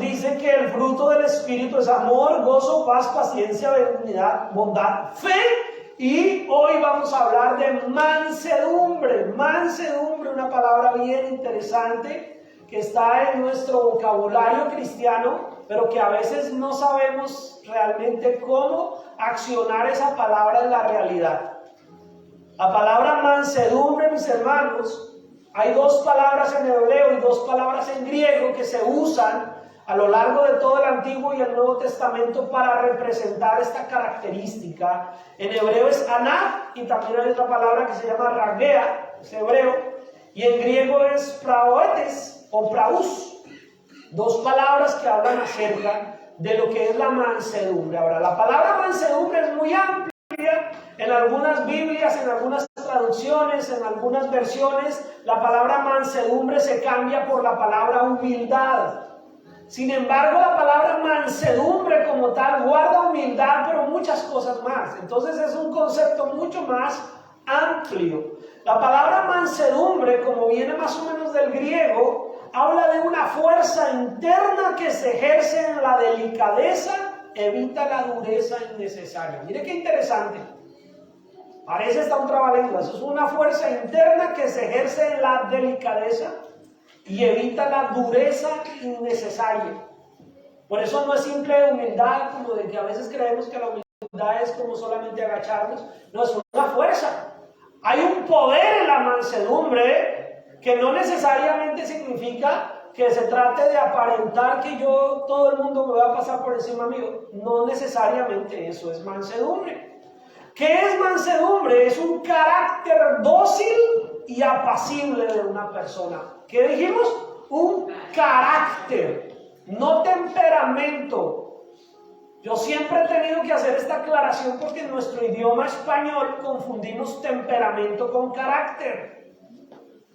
dice que el fruto del Espíritu es amor, gozo, paz, paciencia, benignidad, bondad, fe. Y hoy vamos a hablar de mansedumbre. Mansedumbre, una palabra bien interesante que está en nuestro vocabulario cristiano, pero que a veces no sabemos realmente cómo accionar esa palabra en la realidad. La palabra mansedumbre, mis hermanos, hay dos palabras en hebreo y dos palabras en griego que se usan a lo largo de todo el Antiguo y el Nuevo Testamento para representar esta característica. En hebreo es anaf y también hay otra palabra que se llama ragea, es hebreo, y en griego es praoetes o praus. Dos palabras que hablan acerca de lo que es la mansedumbre. Ahora, la palabra mansedumbre es muy amplia. En algunas Biblias, en algunas traducciones, en algunas versiones, la palabra mansedumbre se cambia por la palabra humildad. Sin embargo, la palabra mansedumbre como tal guarda humildad, pero muchas cosas más. Entonces es un concepto mucho más amplio. La palabra mansedumbre, como viene más o menos del griego, habla de una fuerza interna que se ejerce en la delicadeza, evita la dureza innecesaria. Mire qué interesante. Parece hasta un trabalenguas. Eso es una fuerza interna que se ejerce en la delicadeza y evita la dureza innecesaria. Por eso no es simple humildad, como de que a veces creemos que la humildad es como solamente agacharnos. No, es una fuerza. Hay un poder en la mansedumbre que no necesariamente significa que se trate de aparentar que todo el mundo me va a pasar por encima mío. No necesariamente eso es mansedumbre. ¿Qué es mansedumbre? Es un carácter dócil y apacible de una persona. ¿Qué dijimos? Un carácter, no temperamento. Yo siempre he tenido que hacer esta aclaración porque en nuestro idioma español confundimos temperamento con carácter.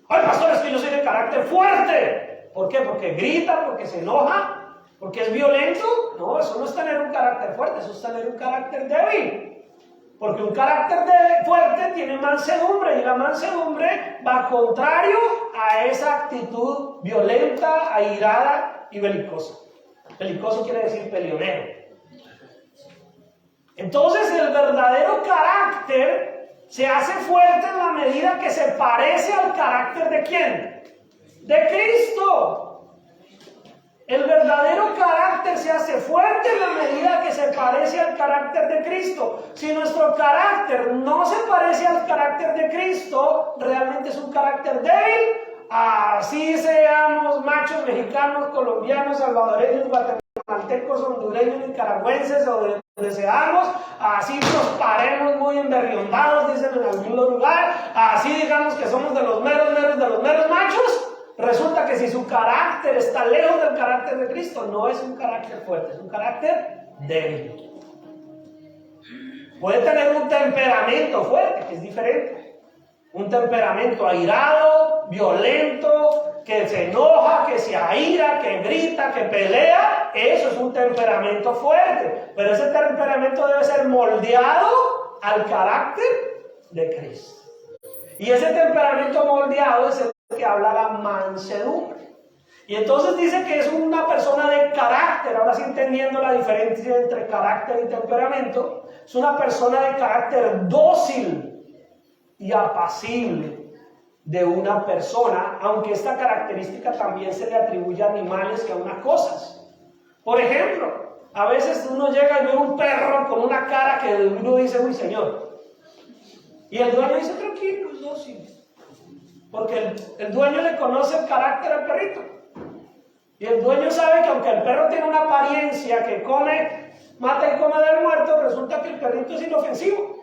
Ay, pastor, es que yo soy de carácter fuerte. ¿Por qué? Porque grita, porque se enoja, porque es violento. No, eso no es tener un carácter fuerte, eso es tener un carácter débil. Porque un carácter fuerte tiene mansedumbre y la mansedumbre va contrario a esa actitud violenta, airada y belicosa. Belicoso quiere decir peleonero. Entonces el verdadero carácter se hace fuerte en la medida que se parece al carácter ¿de quién? De Cristo. El verdadero carácter se hace fuerte en la medida que se parece al carácter de Cristo. Si nuestro carácter no se parece al carácter de Cristo, realmente es un carácter débil. Así seamos machos mexicanos, colombianos, salvadoreños, guatemaltecos, hondureños, nicaragüenses o de donde seamos, así nos paremos muy emberriondados, dicen en algún lugar, así digamos que somos de los meros machos. Resulta que si su carácter está lejos del carácter de Cristo, no es un carácter fuerte, es un carácter débil. Puede tener un temperamento fuerte, que es diferente. Un temperamento airado, violento, que se enoja, que se aira, que grita, que pelea. Eso es un temperamento fuerte. Pero ese temperamento debe ser moldeado al carácter de Cristo. Y ese temperamento moldeado es el que habla la mansedumbre. Y entonces dice que es una persona de carácter. Ahora sí, entendiendo la diferencia entre carácter y temperamento, es una persona de carácter dócil y apacible de una persona, aunque esta característica también se le atribuye a animales que a unas cosas. Por ejemplo, a veces uno llega y ve un perro con una cara que uno dice, uy, señor. Y el dueño dice, tranquilo, es dócil. Porque el dueño le conoce el carácter al perrito. Y el dueño sabe que aunque el perro tiene una apariencia que come, mata y come del muerto, resulta que el perrito es inofensivo.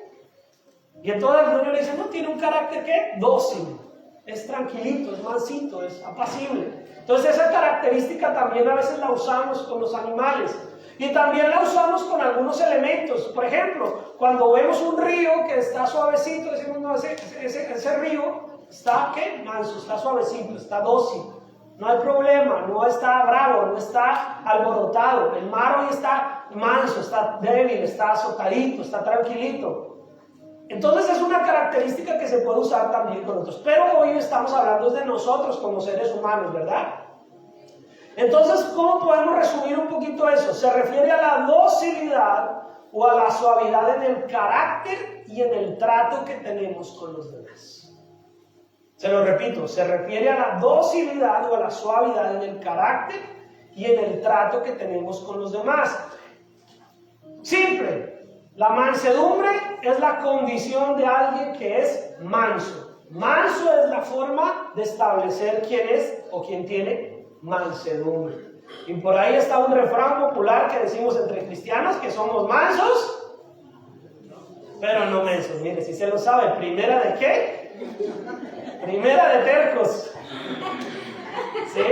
Y entonces el dueño le dice, no, tiene un carácter ¿qué? Dócil. Es tranquilito, es mansito, es apacible. Entonces esa característica también a veces la usamos con los animales. Y también la usamos con algunos elementos. Por ejemplo, cuando vemos un río que está suavecito, decimos, no, ese río está ¿qué? Manso, está suavecito, está dócil. No hay problema, no está bravo, no está alborotado. El mar hoy está manso, está débil, está azotadito, está tranquilito. Entonces es una característica que se puede usar también con otros. Pero hoy estamos hablando de nosotros como seres humanos, ¿verdad? Entonces, ¿cómo podemos resumir un poquito eso? Se refiere a la docilidad o a la suavidad en el carácter y en el trato que tenemos con los demás. Se lo repito, se refiere a la docilidad o a la suavidad en el carácter y en el trato que tenemos con los demás. Simple. La mansedumbre es la condición de alguien que es manso. Manso es la forma de establecer quién es o quién tiene mansedumbre. Y por ahí está un refrán popular que decimos entre cristianos que somos mansos, pero no mensos. Mire, si se lo sabe, ¿primera de qué? Primera de tercos. ¿Sí?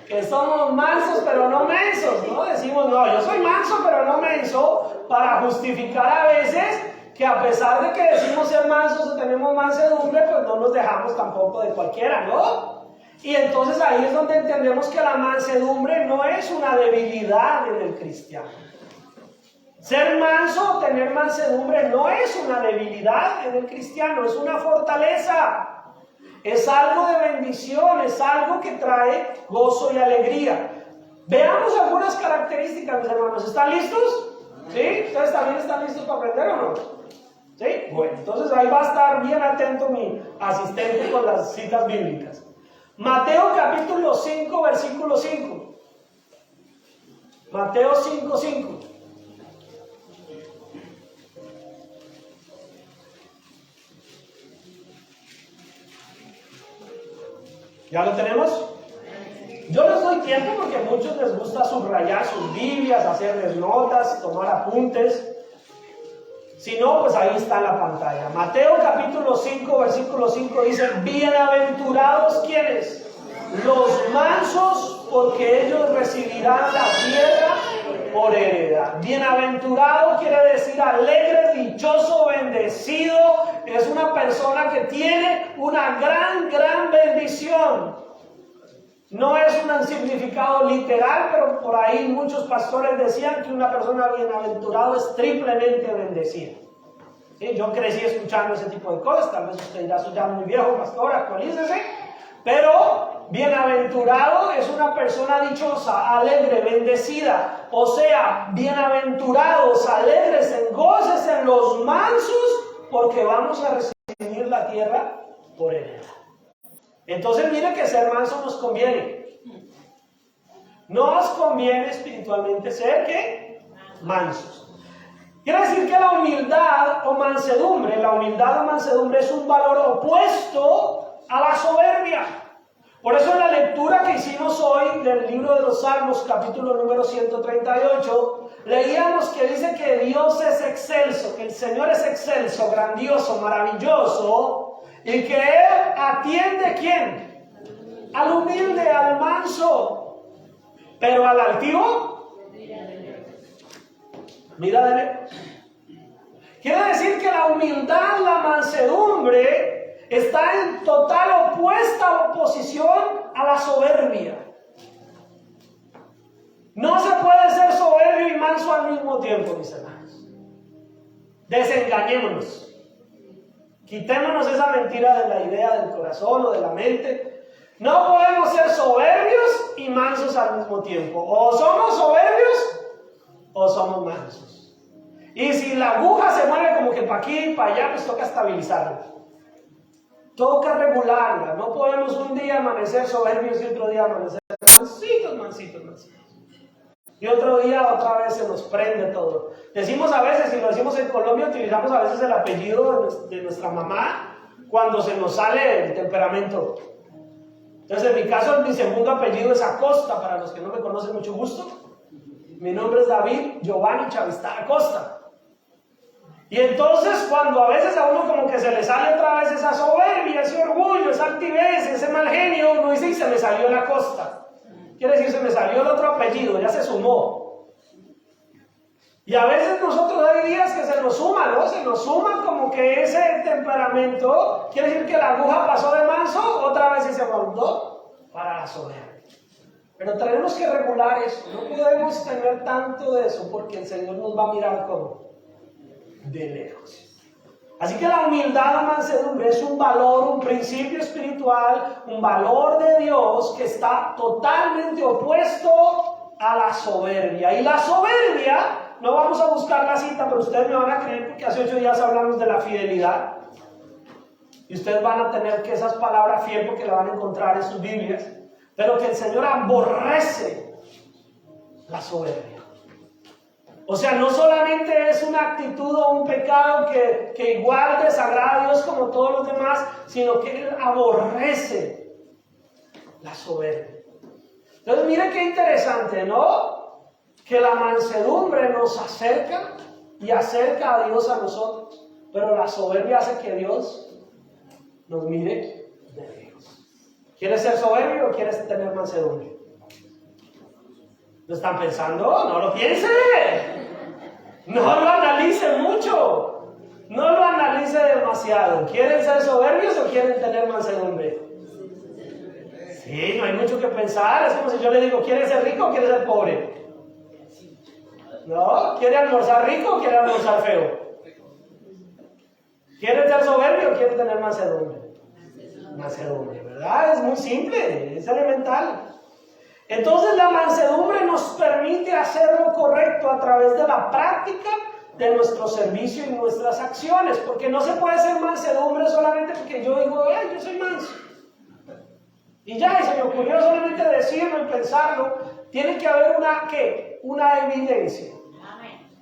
Que somos mansos pero no mensos, ¿no? Decimos, no, yo soy manso pero no menso, para justificar a veces que a pesar de que decimos ser mansos o tenemos mansedumbre, pues no nos dejamos tampoco de cualquiera, ¿no? Y entonces ahí es donde entendemos que la mansedumbre no es una debilidad en el cristiano. Ser manso o tener mansedumbre no es una debilidad en el cristiano, es una fortaleza. Es algo de bendición, es algo que trae gozo y alegría. Veamos algunas características, mis hermanos. ¿Están listos? ¿Sí? ¿Ustedes también están listos para aprender o no? ¿Sí? Bueno, entonces ahí va a estar bien atento mi asistente con las citas bíblicas. Mateo capítulo 5, versículo 5. Mateo 5, 5. ¿Ya lo tenemos? Yo les doy tiempo porque a muchos les gusta subrayar sus Biblias, hacerles notas, tomar apuntes. Si no, pues ahí está en la pantalla. Mateo capítulo 5, versículo 5 dice: bienaventurados, ¿quiénes? Los mansos, porque ellos recibirán la tierra por heredad. Bienaventurado quiere decir alegre, dichoso, bendecido. Es una persona que tiene una gran bendición. No es un significado literal, pero por ahí muchos pastores decían que una persona bienaventurada es triplemente bendecida. ¿Sí? Yo crecí escuchando ese tipo de cosas. Tal vez usted ya es muy viejo, pastor, actualícese. Pero bienaventurado es una persona dichosa, alegre, bendecida. O sea, bienaventurados, alegres, en goces en los mansos, porque vamos a recibir la tierra por heredad. Entonces mire que ser manso nos conviene. Nos conviene espiritualmente ser ¿qué? Mansos. Quiere decir que la humildad o mansedumbre, es un valor opuesto a la soberbia. Por eso en la lectura que hicimos hoy del libro de los Salmos, capítulo número 138, leíamos que dice que Dios es excelso, que el Señor es excelso, grandioso, maravilloso, y que Él atiende ¿quién? Al humilde, al manso, pero al altivo, mira de lejos. Quiere decir que la humildad, la mansedumbre, está en total oposición a la soberbia. No se puede ser soberbio y manso al mismo tiempo, mis hermanos. Desengañémonos. Quitémonos esa mentira de la idea del corazón o de la mente. No podemos ser soberbios y mansos al mismo tiempo. O somos soberbios o somos mansos. Y si la aguja se mueve como que para aquí y para allá, pues toca estabilizarla. Toca regularla. No podemos un día amanecer soberbios y otro día amanecer mansitos. Y otro día otra vez se nos prende todo. Decimos a veces, y lo decimos en Colombia, utilizamos a veces el apellido de nuestra mamá cuando se nos sale el temperamento. Entonces en mi caso mi segundo apellido es Acosta, para los que no me conocen, mucho gusto. Mi nombre es David Giovanni Chavista Acosta. Y entonces cuando a veces a uno como que se le sale otra vez esa soberbia, ese orgullo, esa altivez, ese mal genio, uno dice, y se me salió la Acosta. Quiere decir, se me salió el otro apellido, ya se sumó. Y a veces nosotros hay días que se nos suma, ¿no? Se nos suma como que ese temperamento, quiere decir que la aguja pasó de manso, otra vez y se montó para la soberbia. Pero tenemos que regular eso, no podemos tener tanto de eso porque el Señor nos va a mirar como de lejos. Así que la humildad, la mansedumbre es un valor, un principio espiritual, un valor de Dios que está totalmente opuesto a la soberbia. Y la soberbia, no vamos a buscar la cita, pero ustedes me van a creer porque hace 8 días hablamos de la fidelidad. Y ustedes van a tener que esas palabras fiel porque la van a encontrar en sus Biblias. Pero que el Señor aborrece la soberbia. O sea, no solamente es una actitud o un pecado que igual desagrada a Dios como todos los demás, sino que Él aborrece la soberbia. Entonces, mire qué interesante, ¿no? Que la mansedumbre nos acerca y acerca a Dios a nosotros, pero la soberbia hace que Dios nos mire de lejos. ¿Quieres ser soberbio o quieres tener mansedumbre? ¿Lo están pensando? No lo piense. No lo analice mucho. No lo analice demasiado. ¿Quieren ser soberbios o quieren tener mansedumbre? Sí, no hay mucho que pensar. Es como si yo le digo, ¿quiere ser rico o quiere ser pobre? ¿No? ¿Quiere almorzar rico o quiere almorzar feo? ¿Quiere ser soberbio o quiere tener mansedumbre? Mansedumbre, ¿verdad? Es muy simple, es elemental. Entonces la mansedumbre nos permite hacer lo correcto a través de la práctica de nuestro servicio y nuestras acciones, porque no se puede ser mansedumbre solamente porque yo digo, yo soy manso. Y ya, y se me ocurrió solamente decirlo y pensarlo. Tiene que haber una evidencia.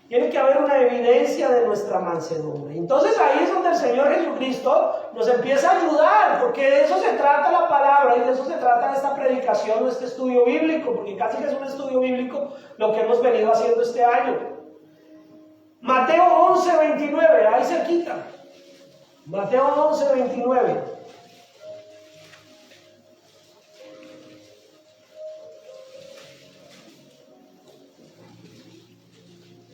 Tiene que haber una evidencia de nuestra mansedumbre. Entonces ahí es donde el Señor Jesucristo nos empieza a ayudar, porque de eso se trata la palabra y de eso se trata esta predicación, este estudio bíblico, porque casi que es un estudio bíblico lo que hemos venido haciendo este año. Mateo 11:29, ahí cerquita. Mateo 11:29.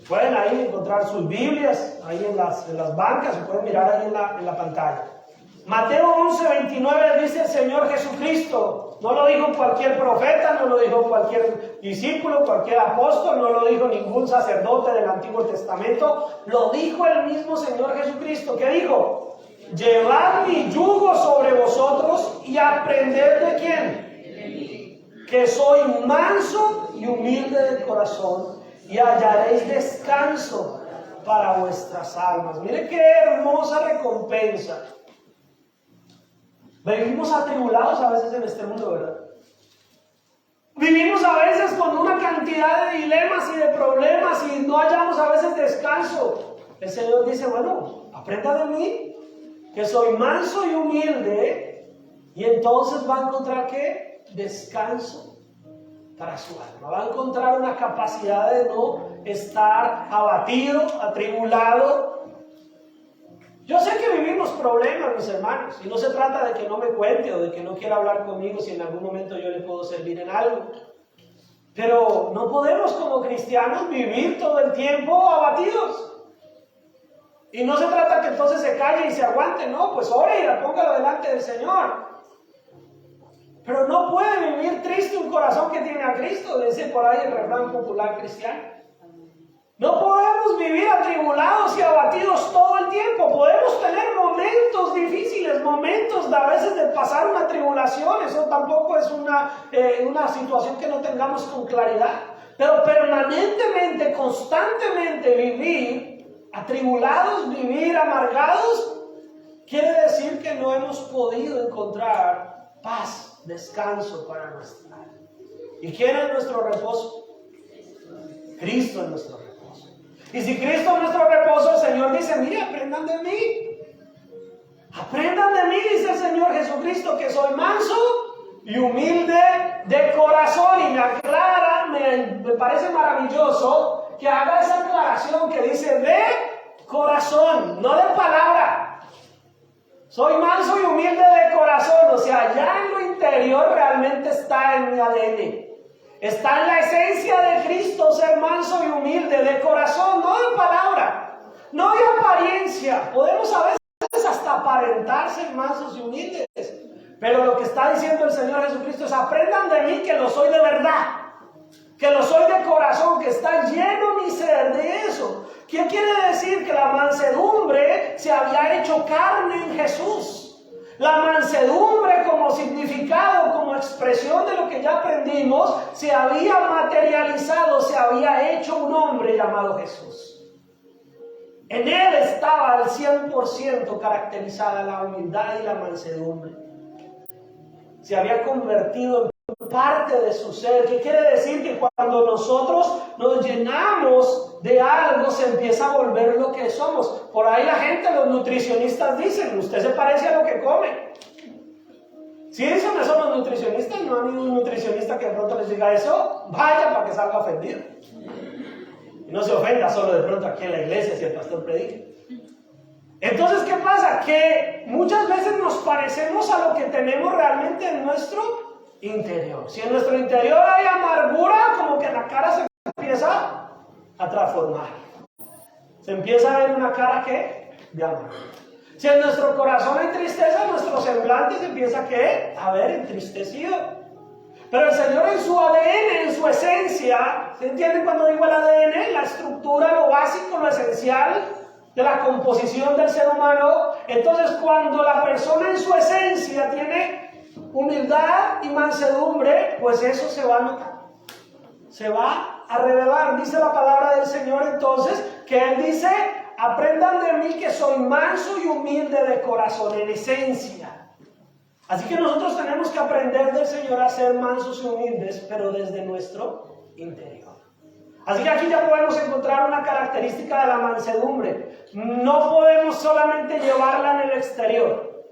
Pueden ahí encontrar sus Biblias, ahí en las bancas, se pueden mirar ahí en la pantalla. Mateo 11:29 dice el Señor Jesucristo. No lo dijo cualquier profeta, no lo dijo cualquier discípulo, cualquier apóstol, no lo dijo ningún sacerdote del Antiguo Testamento. Lo dijo el mismo Señor Jesucristo. ¿Qué dijo? Llevad mi yugo sobre vosotros y aprended de quién. Que soy manso y humilde de corazón, y hallaréis descanso para vuestras almas. Mire qué hermosa recompensa. Vivimos atribulados a veces en este mundo, ¿verdad? Vivimos a veces con una cantidad de dilemas y de problemas y no hallamos a veces descanso. El Señor dice, bueno, aprenda de mí, que soy manso y humilde, y entonces va a encontrar ¿qué? Descanso para su alma. Va a encontrar una capacidad de no estar abatido, atribulado. Yo sé que vivimos problemas, mis hermanos, y no se trata de que no me cuente o de que no quiera hablar conmigo si en algún momento yo le puedo servir en algo. Pero no podemos como cristianos vivir todo el tiempo abatidos. Y no se trata que entonces se calle y se aguante, no, pues ore y póngalo delante del Señor. Pero no puede vivir triste un corazón que tiene a Cristo, dice por ahí el refrán popular cristiano. No podemos vivir atribulados y abatidos todo el tiempo. Podemos tener momentos difíciles, momentos a veces de pasar una tribulación. Eso tampoco es una situación que no tengamos con claridad. Pero permanentemente, constantemente vivir atribulados, vivir amargados, quiere decir que no hemos podido encontrar paz, descanso para nuestra alma. ¿Y quién es nuestro reposo? Cristo es nuestro reposo. Y si Cristo es nuestro reposo, el Señor dice, mire, aprendan de mí. Aprendan de mí, dice el Señor Jesucristo, que soy manso y humilde de corazón. Y me aclara, me parece maravilloso que haga esa aclaración que dice de corazón, no de palabra. Soy manso y humilde de corazón, o sea, ya en lo interior realmente está en mi ADN. Está en la esencia de Cristo ser manso y humilde de corazón, no de palabra, no de apariencia. Podemos a veces hasta aparentar ser mansos y humildes, pero lo que está diciendo el Señor Jesucristo es: aprendan de mí que lo soy de verdad, que lo soy de corazón, que está lleno mi ser de eso. ¿Qué quiere decir? Que la mansedumbre se había hecho carne en Jesús. La mansedumbre como significado, como expresión de lo que ya aprendimos, se había materializado, se había hecho un hombre llamado Jesús. En él estaba al 100% caracterizada la humildad y la mansedumbre. Se había convertido en parte de su ser. ¿Qué quiere decir? Que cuando nosotros nos llenamos de algo, se empieza a volver lo que somos. Por ahí la gente, los nutricionistas dicen, usted se parece a lo que come. Si dicen eso los nutricionistas, no hay ningún nutricionista que de pronto les diga eso, vaya para que salga ofendido. Y no se ofenda solo de pronto aquí en la iglesia si el pastor predica. Entonces, ¿qué pasa? Que muchas veces nos parecemos a lo que tenemos realmente en nuestro interior. Si en nuestro interior hay amargura, como que la cara se empieza a transformar. Se empieza a ver una cara que de amargura. Si en nuestro corazón hay tristeza, nuestro semblante se empieza a ver entristecido. Pero el Señor en su ADN, en su esencia, ¿se entiende cuando digo el ADN? La estructura, lo básico, lo esencial de la composición del ser humano. Entonces, cuando la persona en su esencia tiene humildad y mansedumbre, pues eso se va a notar. Se va a revelar. Dice la palabra del Señor entonces, que Él dice, aprendan de mí que soy manso y humilde de corazón, en esencia. Así que nosotros tenemos que aprender del Señor a ser mansos y humildes, pero desde nuestro interior. Así que aquí ya podemos encontrar una característica de la mansedumbre. No podemos solamente llevarla en el exterior.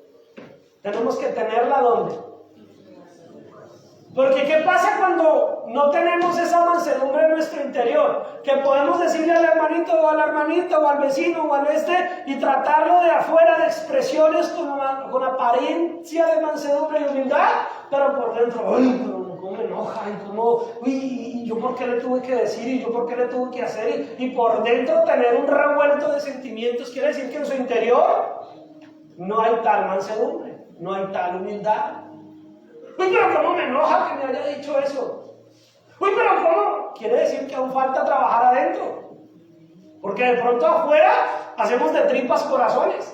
Tenemos que tenerla ¿dónde? Porque ¿qué pasa cuando no tenemos esa mansedumbre en nuestro interior? Que podemos decirle al hermanito o a la hermanita o al vecino o al y tratarlo de afuera de expresiones con apariencia de mansedumbre y humildad, pero por dentro, ¡ay, pero cómo me enoja! Y cómo, ¿y yo por qué le tuve que decir? ¿Y yo por qué le tuve que hacer? Y por dentro tener un revuelto de sentimientos. Quiere decir que en su interior no hay tal mansedumbre, no hay tal humildad. Uy, pero cómo me enoja que me haya dicho eso. Uy, pero cómo. Quiere decir que aún falta trabajar adentro. Porque de pronto afuera hacemos de tripas corazones.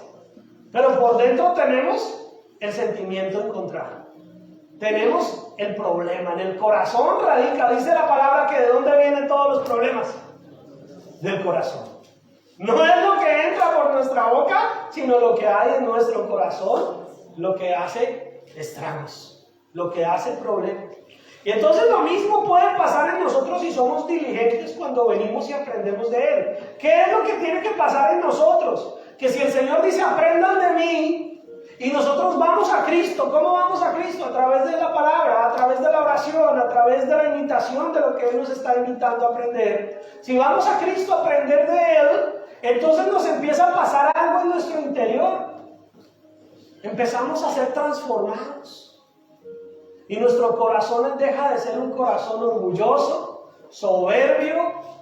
Pero por dentro tenemos el sentimiento encontrado. Tenemos el problema. En el corazón radica, dice la palabra, que de dónde vienen todos los problemas. Del corazón. No es lo que entra por nuestra boca, sino lo que hay en nuestro corazón, lo que hace estragos. Lo que hace problema. Y entonces lo mismo puede pasar en nosotros si somos diligentes cuando venimos y aprendemos de Él. ¿Qué es lo que tiene que pasar en nosotros? Que si el Señor dice aprendan de mí y nosotros vamos a Cristo, ¿cómo vamos a Cristo? A través de la palabra, a través de la oración, a través de la imitación de lo que Él nos está invitando a aprender. Si vamos a Cristo a aprender de Él, entonces nos empieza a pasar algo en nuestro interior. Empezamos a ser transformados. Y nuestro corazón deja de ser un corazón orgulloso, soberbio,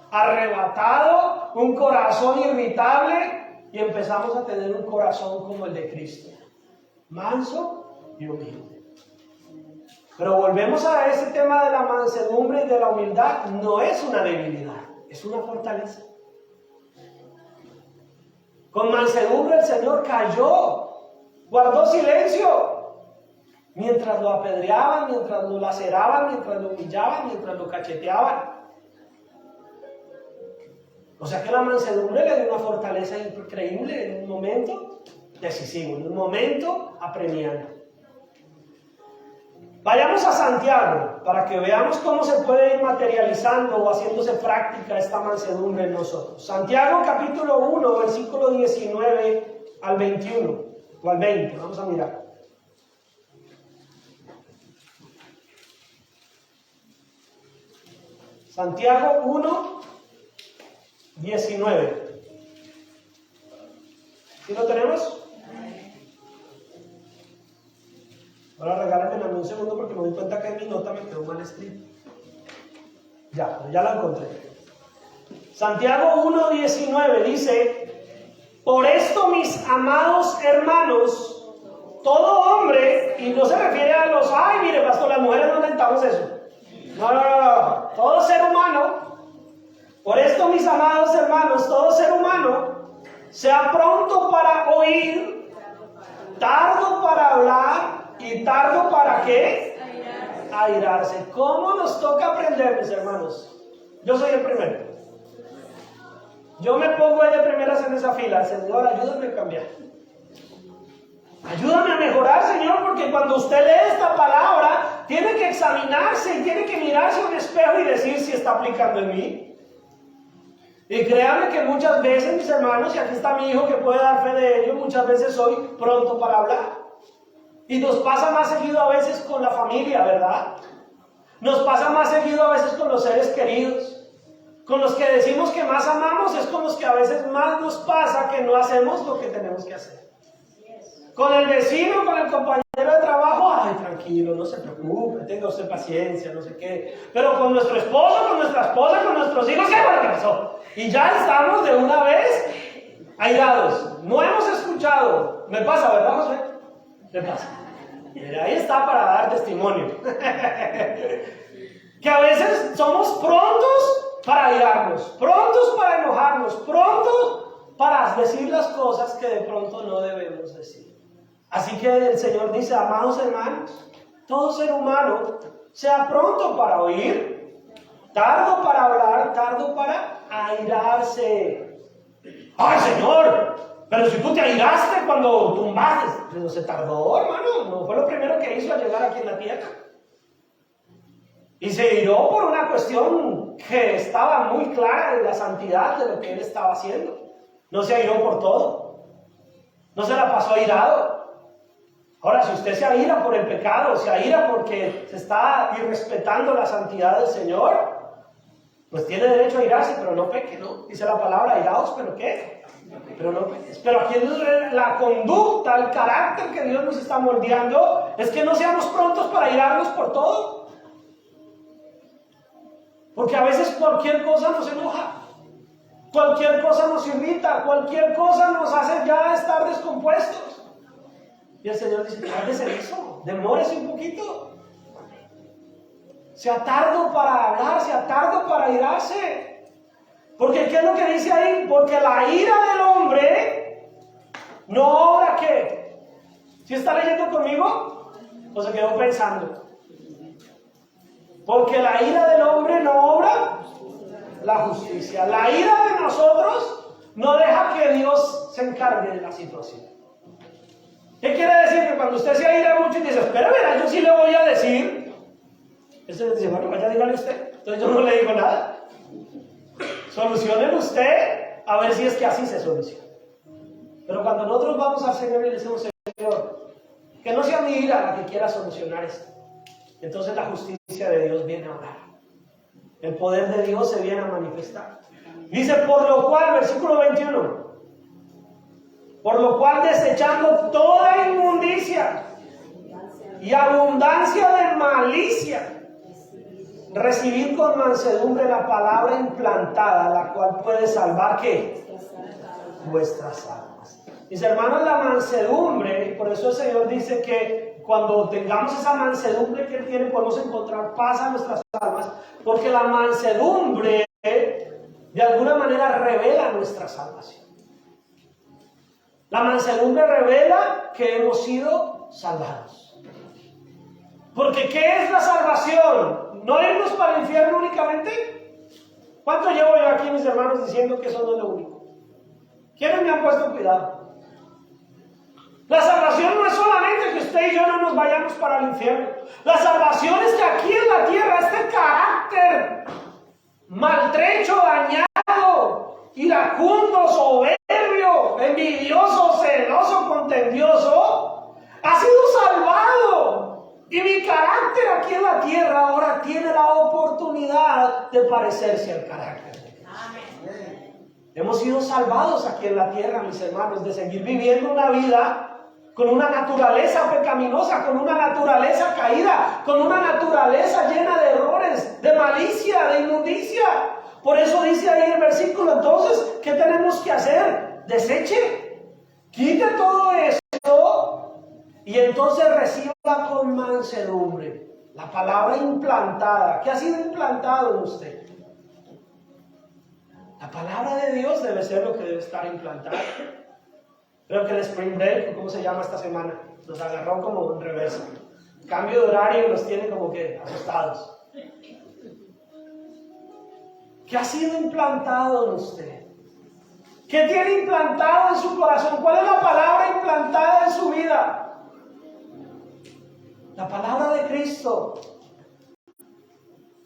arrebatado, un corazón irritable, y empezamos a tener un corazón como el de Cristo, manso y humilde. Pero volvemos a ese tema de la mansedumbre y de la humildad. No es una debilidad, es una fortaleza. Con mansedumbre el Señor cayó, guardó silencio. Mientras lo apedreaban, mientras lo laceraban, mientras lo humillaban, mientras lo cacheteaban. O sea que la mansedumbre le dio una fortaleza increíble en un momento decisivo, en un momento apremiante. Vayamos a Santiago para que veamos cómo se puede ir materializando o haciéndose práctica esta mansedumbre en nosotros. Santiago capítulo 1, versículo 19 al 21 o al 20, vamos a mirar. Santiago 1, 19. ¿Sí lo tenemos? Ahora regálenme un segundo porque me doy cuenta que en mi nota me quedó mal escrito. Ya la encontré. Santiago 1, 19 dice: por esto, mis amados hermanos, todo hombre, y no se refiere a los, ay, mire, pastor, las mujeres no alentamos eso. No. Todo ser humano, por esto esto, mis amados hermanos, todo ser humano sea pronto para oír, tardo para hablar y tardo para ¿qué? Airarse. ¿Cómo nos toca aprender, mis hermanos? Yo soy el primero. Yo me pongo ahí de primeras en esa fila. Señor, ayúdame a cambiar. Ayúdame a mejorar, Señor, porque cuando usted lee esta palabra, tiene que examinarse y tiene que mirarse a un espejo y decir si está aplicando en mí. Y créanme que muchas veces, mis hermanos, y aquí está mi hijo que puede dar fe de ello, muchas veces soy pronto para hablar. Y nos pasa más seguido a veces con la familia, ¿verdad? Nos pasa más seguido a veces con los seres queridos. Con los que decimos que más amamos es con los que a veces más nos pasa que no hacemos lo que tenemos que hacer. Con el vecino, con el compañero de trabajo, ay, tranquilo, no se preocupe, tenga usted paciencia, no sé qué. Pero con nuestro esposo, con nuestra esposa, con nuestros hijos, ¿qué fue lo que pasó? Y ya estamos de una vez airados. No hemos escuchado. Me pasa, ¿verdad, José? Me pasa. Mira, ahí está para dar testimonio. Que a veces somos prontos para airarnos, prontos para enojarnos, prontos para decir las cosas que de pronto no debemos decir. Así que el Señor dice, amados hermanos, todo ser humano sea pronto para oír, tardo para hablar, tardo para airarse. ¡Ay, Señor! Pero si tú te airaste cuando tumbaste, pero se tardó, hermano, no fue lo primero que hizo al llegar aquí en la tierra. Y se airó por una cuestión que estaba muy clara de la santidad de lo que él estaba haciendo. No se airó por todo. No se la pasó airado. Ahora, si usted se aira por el pecado, se aira porque se está irrespetando la santidad del Señor, pues tiene derecho a airarse, pero no peque, ¿no? Dice la palabra, airaos, pero ¿qué? Pero no peques. Pero aquí la conducta, el carácter que Dios nos está moldeando, es que no seamos prontos para airarnos por todo. Porque a veces cualquier cosa nos enoja, cualquier cosa nos irrita, cualquier cosa nos hace ya estar descompuestos. Y el Señor dice, trárdese eso, demórese un poquito. Sea tardo para hablar, sea tardo para airarse. Porque ¿qué es lo que dice ahí? Porque la ira del hombre no obra ¿qué? ¿Sí está leyendo conmigo? ¿O se quedó pensando? Porque la ira del hombre no obra la justicia. La ira de nosotros no deja que Dios se encargue de la situación. ¿Qué quiere decir? Que cuando usted se aira mucho y dice, espera, verá, yo sí le voy a decir. Ese dice, bueno, vaya, dígale usted. Entonces yo no le digo nada. Solucionen usted a ver si es que así se soluciona. Pero cuando nosotros vamos al Señor y le decimos, Señor, que no sea mi ira la que quiera solucionar esto. Entonces la justicia de Dios viene a orar. El poder de Dios se viene a manifestar. Dice, por lo cual, versículo 21, por lo cual desechando toda inmundicia y abundancia de malicia, recibid con mansedumbre la palabra implantada, la cual puede salvar ¿qué? Vuestras almas. Mis hermanos, la mansedumbre, por eso el Señor dice que cuando tengamos esa mansedumbre que Él tiene, podemos encontrar paz a nuestras almas, porque la mansedumbre de alguna manera revela nuestra salvación. La mansedumbre revela que hemos sido salvados. Porque ¿qué es la salvación? ¿No irnos para el infierno únicamente? ¿Cuánto llevo yo aquí, mis hermanos, diciendo que eso no es lo único? ¿Quiénes me han puesto cuidado? La salvación no es solamente que usted y yo no nos vayamos para el infierno. La salvación es que aquí en la tierra este carácter maltrecho, dañado, iracundo, soberbio, envidioso, celoso, contendioso, ha sido salvado. Y mi carácter aquí en la tierra ahora tiene la oportunidad de parecerse al carácter de Dios. Hemos sido salvados aquí en la tierra, mis hermanos, de seguir viviendo una vida con una naturaleza pecaminosa, con una naturaleza caída, con una naturaleza llena de errores, de malicia, de inmundicia. Por eso dice ahí el versículo, entonces, ¿qué tenemos que hacer? Deseche, quite todo esto y entonces reciba con mansedumbre la palabra implantada. ¿Qué ha sido implantado en usted? La palabra de Dios debe ser lo que debe estar implantada. Creo que el Spring Break, ¿cómo se llama esta semana? Nos agarró como en reversa. Cambio de horario nos tiene como que asustados. ¿Qué ha sido implantado en usted? ¿Qué tiene implantado en su corazón? ¿Cuál es la palabra implantada en su vida? La palabra de Cristo.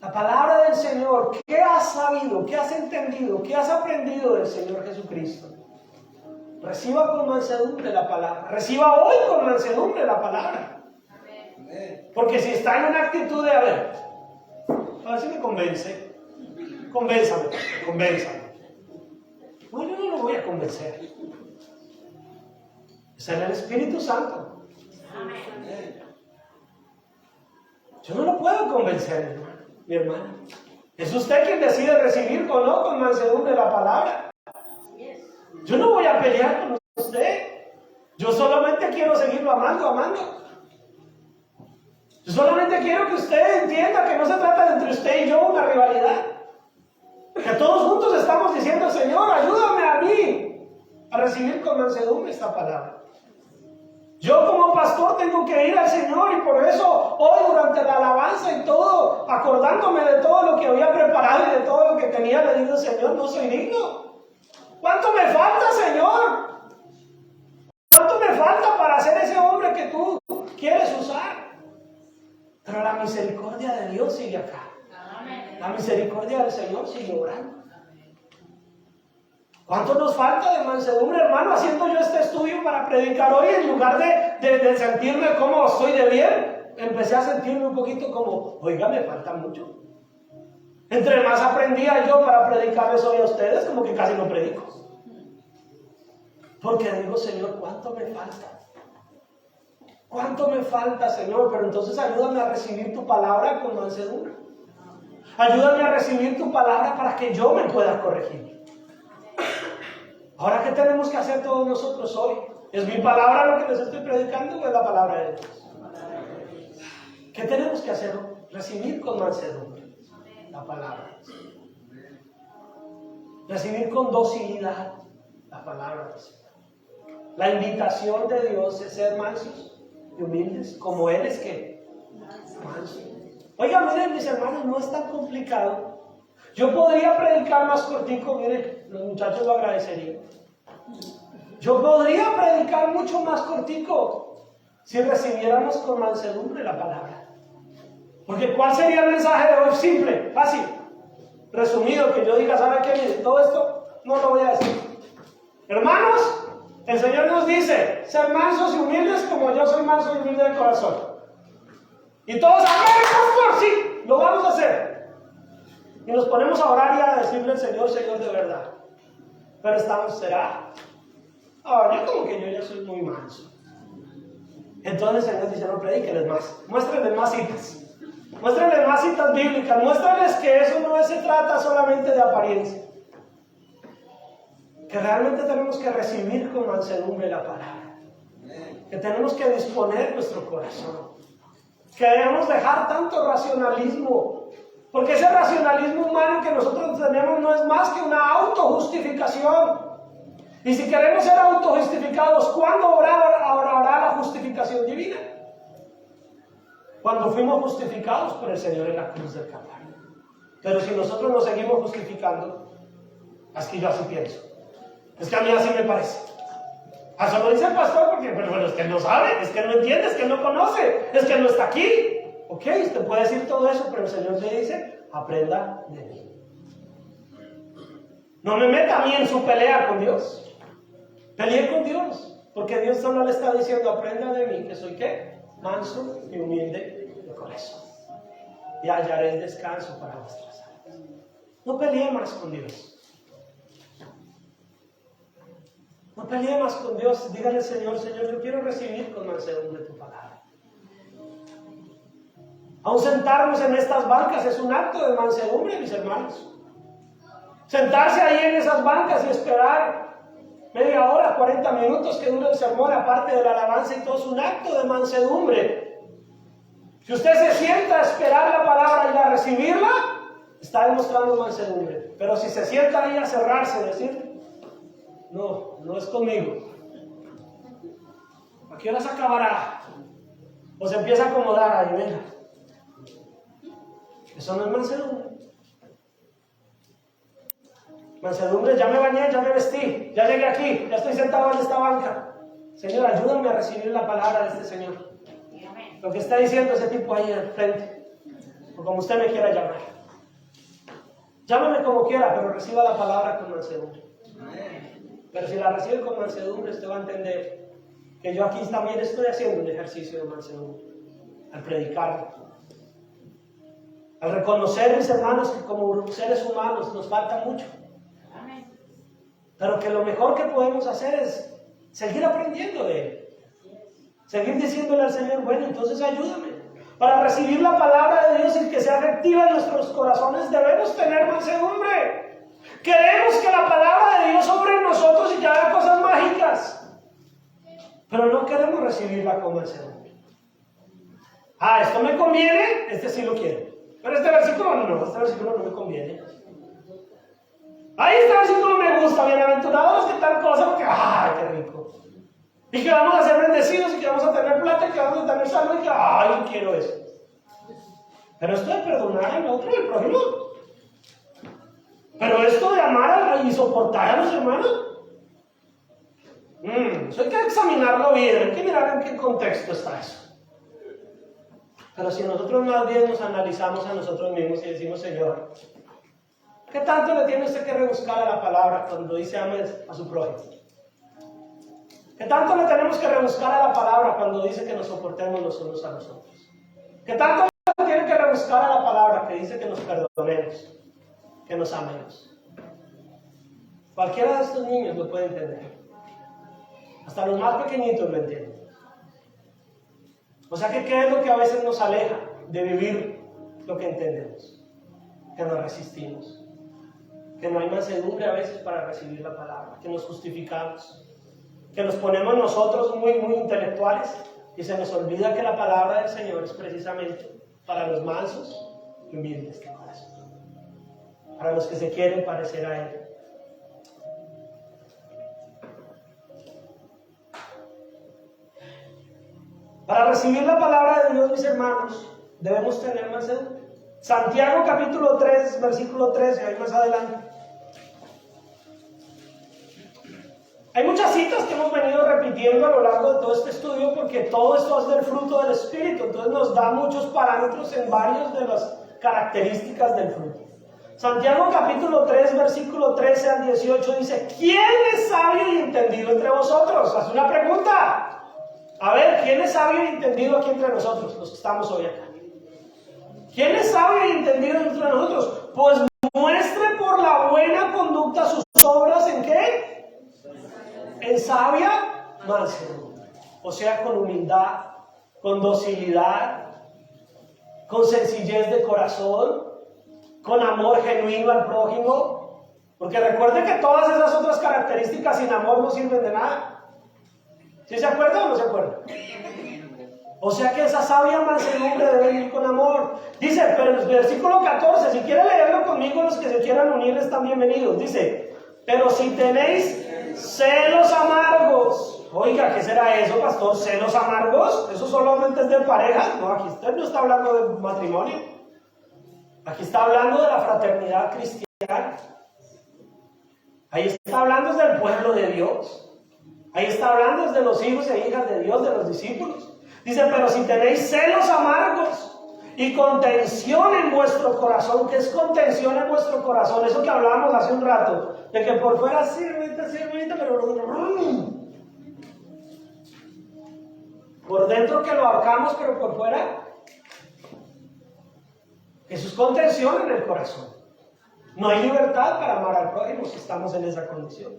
La palabra del Señor. ¿Qué has sabido? ¿Qué has entendido? ¿Qué has aprendido del Señor Jesucristo? Reciba con mansedumbre la palabra. Reciba hoy con mansedumbre la palabra. Porque si está en una actitud de, a ver si me convence. Convénzame. No, yo no lo voy a convencer. Es en el Espíritu Santo. Yo no lo puedo convencer, mi hermana. Es usted quien decide recibir o no con mansedumbre la palabra. Yo no voy a pelear con usted. Yo solamente quiero seguirlo amando. Yo solamente quiero que usted entienda que no se trata de entre usted y yo una rivalidad. Que todos juntos estamos diciendo, Señor, ayúdame a mí a recibir con mansedumbre esta palabra. Yo como pastor tengo que ir al Señor y por eso hoy durante la alabanza y todo, acordándome de todo lo que había preparado y de todo lo que tenía, le digo, Señor, no soy digno. ¿Cuánto me falta, Señor? ¿Cuánto me falta para ser ese hombre que tú quieres usar? Pero la misericordia de Dios sigue acá. La misericordia del Señor sigue obrando. ¿Cuánto nos falta de mansedumbre, hermano? Haciendo yo este estudio para predicar hoy, en lugar de sentirme como estoy de bien, empecé a sentirme un poquito como, oiga, me falta mucho. Entre más aprendía yo para predicarles hoy a ustedes, como que casi no predico. Porque digo, Señor, ¿cuánto me falta? ¿Cuánto me falta, Señor? Pero entonces ayúdame a recibir tu palabra con mansedumbre. Ayúdame a recibir tu palabra para que yo me pueda corregir. Ahora, ¿qué tenemos que hacer todos nosotros hoy? ¿Es mi palabra lo que les estoy predicando o es la palabra de Dios? ¿Qué tenemos que hacer? Recibir con mansedumbre la palabra. Recibir con docilidad la palabra del Señor. La invitación de Dios es ser mansos y humildes, como Él es que manso. Oiga, miren, mis hermanos, no es tan complicado. Yo podría predicar más cortico, miren, los muchachos lo agradecerían. Yo podría predicar mucho más cortico si recibiéramos con mansedumbre la palabra. Porque ¿cuál sería el mensaje de hoy? Simple, fácil, resumido, que yo diga, ¿sabe qué? Miren, todo esto no lo voy a decir. Hermanos, el Señor nos dice, ser mansos y humildes como yo soy manso y humilde de corazón. Y todos, amén, pastor, sí, lo vamos a hacer. Y nos ponemos a orar y a decirle al Señor, Señor, de verdad. Pero estamos, ¿será? Ahora, yo como que yo ya soy muy manso. Entonces el Señor dice, no, predíquenles más. Muéstrenles más citas. Muéstrenles más citas bíblicas. Muéstrenles que eso no se trata solamente de apariencia. Que realmente tenemos que recibir con mansedumbre la palabra. Que tenemos que disponer nuestro corazón. Que debemos dejar tanto racionalismo, porque ese racionalismo humano que nosotros tenemos no es más que una autojustificación. Y si queremos ser autojustificados, ¿cuándo obrará la justificación divina? Cuando fuimos justificados por el Señor en la cruz del Calvario. Pero si nosotros nos seguimos justificando, es que yo así pienso, es que a mí así me parece. Eso lo dice el pastor porque, bueno, es que él no sabe, es que él no entiende, es que él no conoce, es que él no está aquí. Ok, usted puede decir todo eso, pero el Señor le dice, aprenda de mí. No me meta a mí en su pelea con Dios. Pelee con Dios, porque Dios solo le está diciendo, aprenda de mí, que soy ¿qué? Manso y humilde de corazón. Y hallaréis descanso para vuestras almas. No pelee más con Dios. No pelee más con Dios. Dígale al Señor, Señor, yo quiero recibir con mansedumbre tu palabra. Aún sentarnos en estas bancas es un acto de mansedumbre, mis hermanos. Sentarse ahí en esas bancas y esperar media hora, 40 minutos que dure el sermón, aparte de la alabanza y todo, es un acto de mansedumbre. Si usted se sienta a esperar la palabra y a recibirla, está demostrando mansedumbre. Pero si se sienta ahí a cerrarse, decir, no, no es conmigo. ¿A qué hora se acabará? O se empieza a acomodar ahí, venga. Eso no es mansedumbre. Mansedumbre, ya me bañé, ya me vestí, ya llegué aquí, ya estoy sentado en esta banca. Señor, ayúdame a recibir la palabra de este Señor. Lo que está diciendo ese tipo ahí al frente, o como usted me quiera llamar. Llámame como quiera, pero reciba la palabra con mansedumbre. Pero si la recibe con mansedumbre, usted va a entender que yo aquí también estoy haciendo un ejercicio de mansedumbre al predicarlo. Al reconocer, mis hermanos, que como seres humanos nos falta mucho. Pero que lo mejor que podemos hacer es seguir aprendiendo de Él. Seguir diciéndole al Señor, bueno, entonces ayúdame. Para recibir la palabra de Dios y que sea efectiva en nuestros corazones, debemos tener mansedumbre. Queremos que la palabra de Dios sobre nosotros y que haga cosas mágicas. Pero no queremos recibirla con mansedumbre. Ah, esto me conviene, este sí lo quiero. Pero este versículo no me conviene. Ahí este versículo me gusta, bienaventurados que tal cosa, porque ¡ay, qué rico! Y que vamos a ser bendecidos y que vamos a tener plata y que vamos a tener salud y que ¡ay, quiero eso! Pero esto de perdonar al otro y al prójimo. Pero esto de amar y soportar a los hermanos. Eso hay que examinarlo bien, hay que mirar en qué contexto está eso. Pero si nosotros más bien nos analizamos a nosotros mismos y decimos, Señor, ¿qué tanto le tiene usted que rebuscar a la palabra cuando dice ame a su prójimo? ¿Qué tanto le tenemos que rebuscar a la palabra cuando dice que nos soportemos los unos a los otros? ¿Qué tanto le tiene que rebuscar a la palabra que dice que nos perdonemos, que nos amemos? Cualquiera de estos niños lo puede entender. Hasta los más pequeñitos lo entienden. O sea que, ¿qué es lo que a veces nos aleja de vivir lo que entendemos? Que nos resistimos. Que no hay mansedumbre a veces para recibir la palabra. Que nos justificamos. Que nos ponemos nosotros muy intelectuales y se nos olvida que la palabra del Señor es precisamente para los mansos y humildes de corazón. Para los que se quieren parecer a Él. Para recibir la palabra de Dios, mis hermanos, debemos tener mansedumbre. Santiago capítulo 3, versículo 13, ahí más adelante. Hay muchas citas que hemos venido repitiendo a lo largo de todo este estudio porque todo esto es del fruto del Espíritu. Entonces nos da muchos parámetros en varias de las características del fruto. Santiago capítulo 3, versículo 13 al 18 dice: ¿quién es sabio y entendido entre vosotros? Hace una pregunta. A ver, ¿quién es sabio y entendido aquí entre nosotros, los que estamos hoy acá? ¿Quién es sabio y entendido entre nosotros? Pues muestre por la buena conducta sus obras, ¿en qué? En sabia mansedumbre. O sea, con humildad, con docilidad, con sencillez de corazón, con amor genuino al prójimo. Porque recuerde que todas esas otras características sin amor no sirven de nada. ¿Sí se acuerda o no se acuerda? O sea que esa sabia mansedumbre debe ir con amor. Dice, pero el versículo 14, si quieren leerlo conmigo, los que se quieran unir están bienvenidos. Dice, pero si tenéis celos amargos. Oiga, ¿qué será eso, pastor? ¿Celos amargos? ¿Eso solamente es de pareja? No, aquí usted no está hablando de matrimonio. Aquí está hablando de la fraternidad cristiana. Ahí está hablando del pueblo de Dios. Ahí está hablando de los hijos e hijas de Dios, de los discípulos. Dice, pero si tenéis celos amargos y contención en vuestro corazón. ¿Qué es contención en vuestro corazón? Eso que hablábamos hace un rato, de que por fuera sí, bonita, pero por dentro que lo ahorcamos, pero por fuera. Eso es contención en el corazón. No hay libertad para amar al prójimo si estamos en esa condición.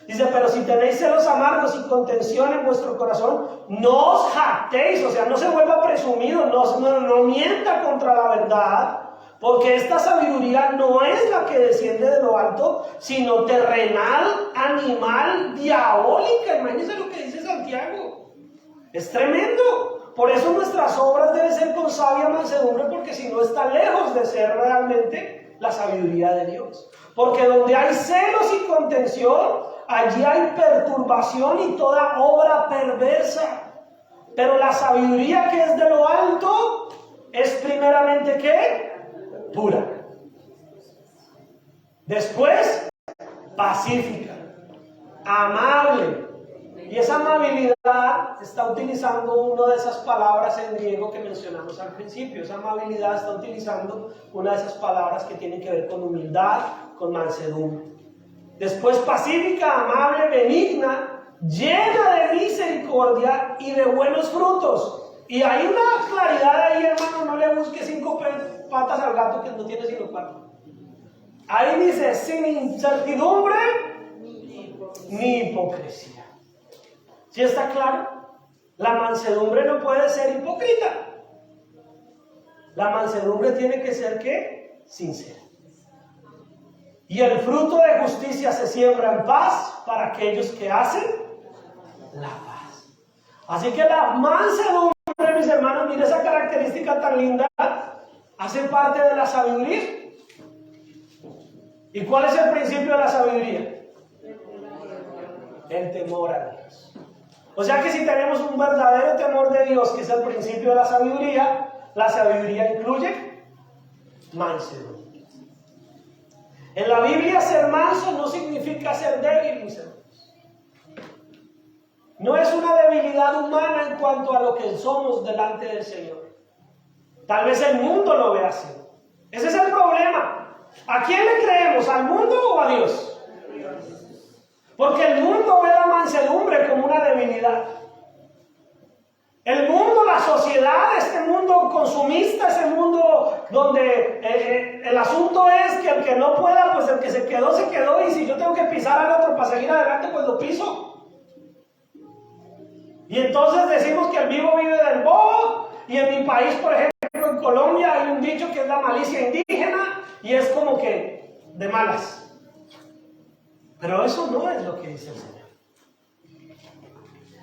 Dice, pero si tenéis celos amargos y contención en vuestro corazón, no os jactéis, o sea, no se vuelva presumido, no mienta contra la verdad, porque esta sabiduría no es la que desciende de lo alto, sino terrenal, animal, diabólica. Imagínense lo que dice Santiago. Es tremendo. Por eso nuestras obras deben ser con sabia mansedumbre, porque si no está lejos de ser realmente la sabiduría de Dios. Porque donde hay celos y contención, allí hay perturbación y toda obra perversa. Pero la sabiduría que es de lo alto es primeramente ¿qué? Pura. Después, pacífica, amable. Y esa amabilidad está utilizando una de esas palabras en griego que mencionamos al principio. Esa amabilidad está utilizando una de esas palabras que tienen que ver con humildad, con mansedumbre. Después, pacífica, amable, benigna, llena de misericordia y de buenos frutos. Y hay una claridad ahí, hermano, no le busque 5 patas al gato que no tiene sino 4. Ahí dice, sin incertidumbre ni hipocresía. ¿Sí está claro? La mansedumbre no puede ser hipócrita. La mansedumbre tiene que ser ¿qué? Sincera. Y el fruto de justicia se siembra en paz para aquellos que hacen la paz. Así que la mansedumbre, mis hermanos, mire esa característica tan linda, hace parte de la sabiduría. ¿Y cuál es el principio de la sabiduría? El temor a Dios. O sea que si tenemos un verdadero temor de Dios, que es el principio de la sabiduría incluye mansedumbre. En la Biblia ser manso no significa ser débil, mis hermanos. No es una debilidad humana en cuanto a lo que somos delante del Señor. Tal vez el mundo lo vea así. Ese es el problema. ¿A quién le creemos? ¿Al mundo o a Dios? Porque el mundo ve la mansedumbre como una debilidad. El mundo, la sociedad, este mundo consumista, ese mundo donde el asunto es que el que no pueda, pues el que se quedó, y si yo tengo que pisar al otro para seguir adelante, pues lo piso. Y entonces decimos que el vivo vive del bobo, y en mi país, por ejemplo, en Colombia, hay un dicho que es la malicia indígena, y es como que de malas. Pero eso no es lo que dice el Señor.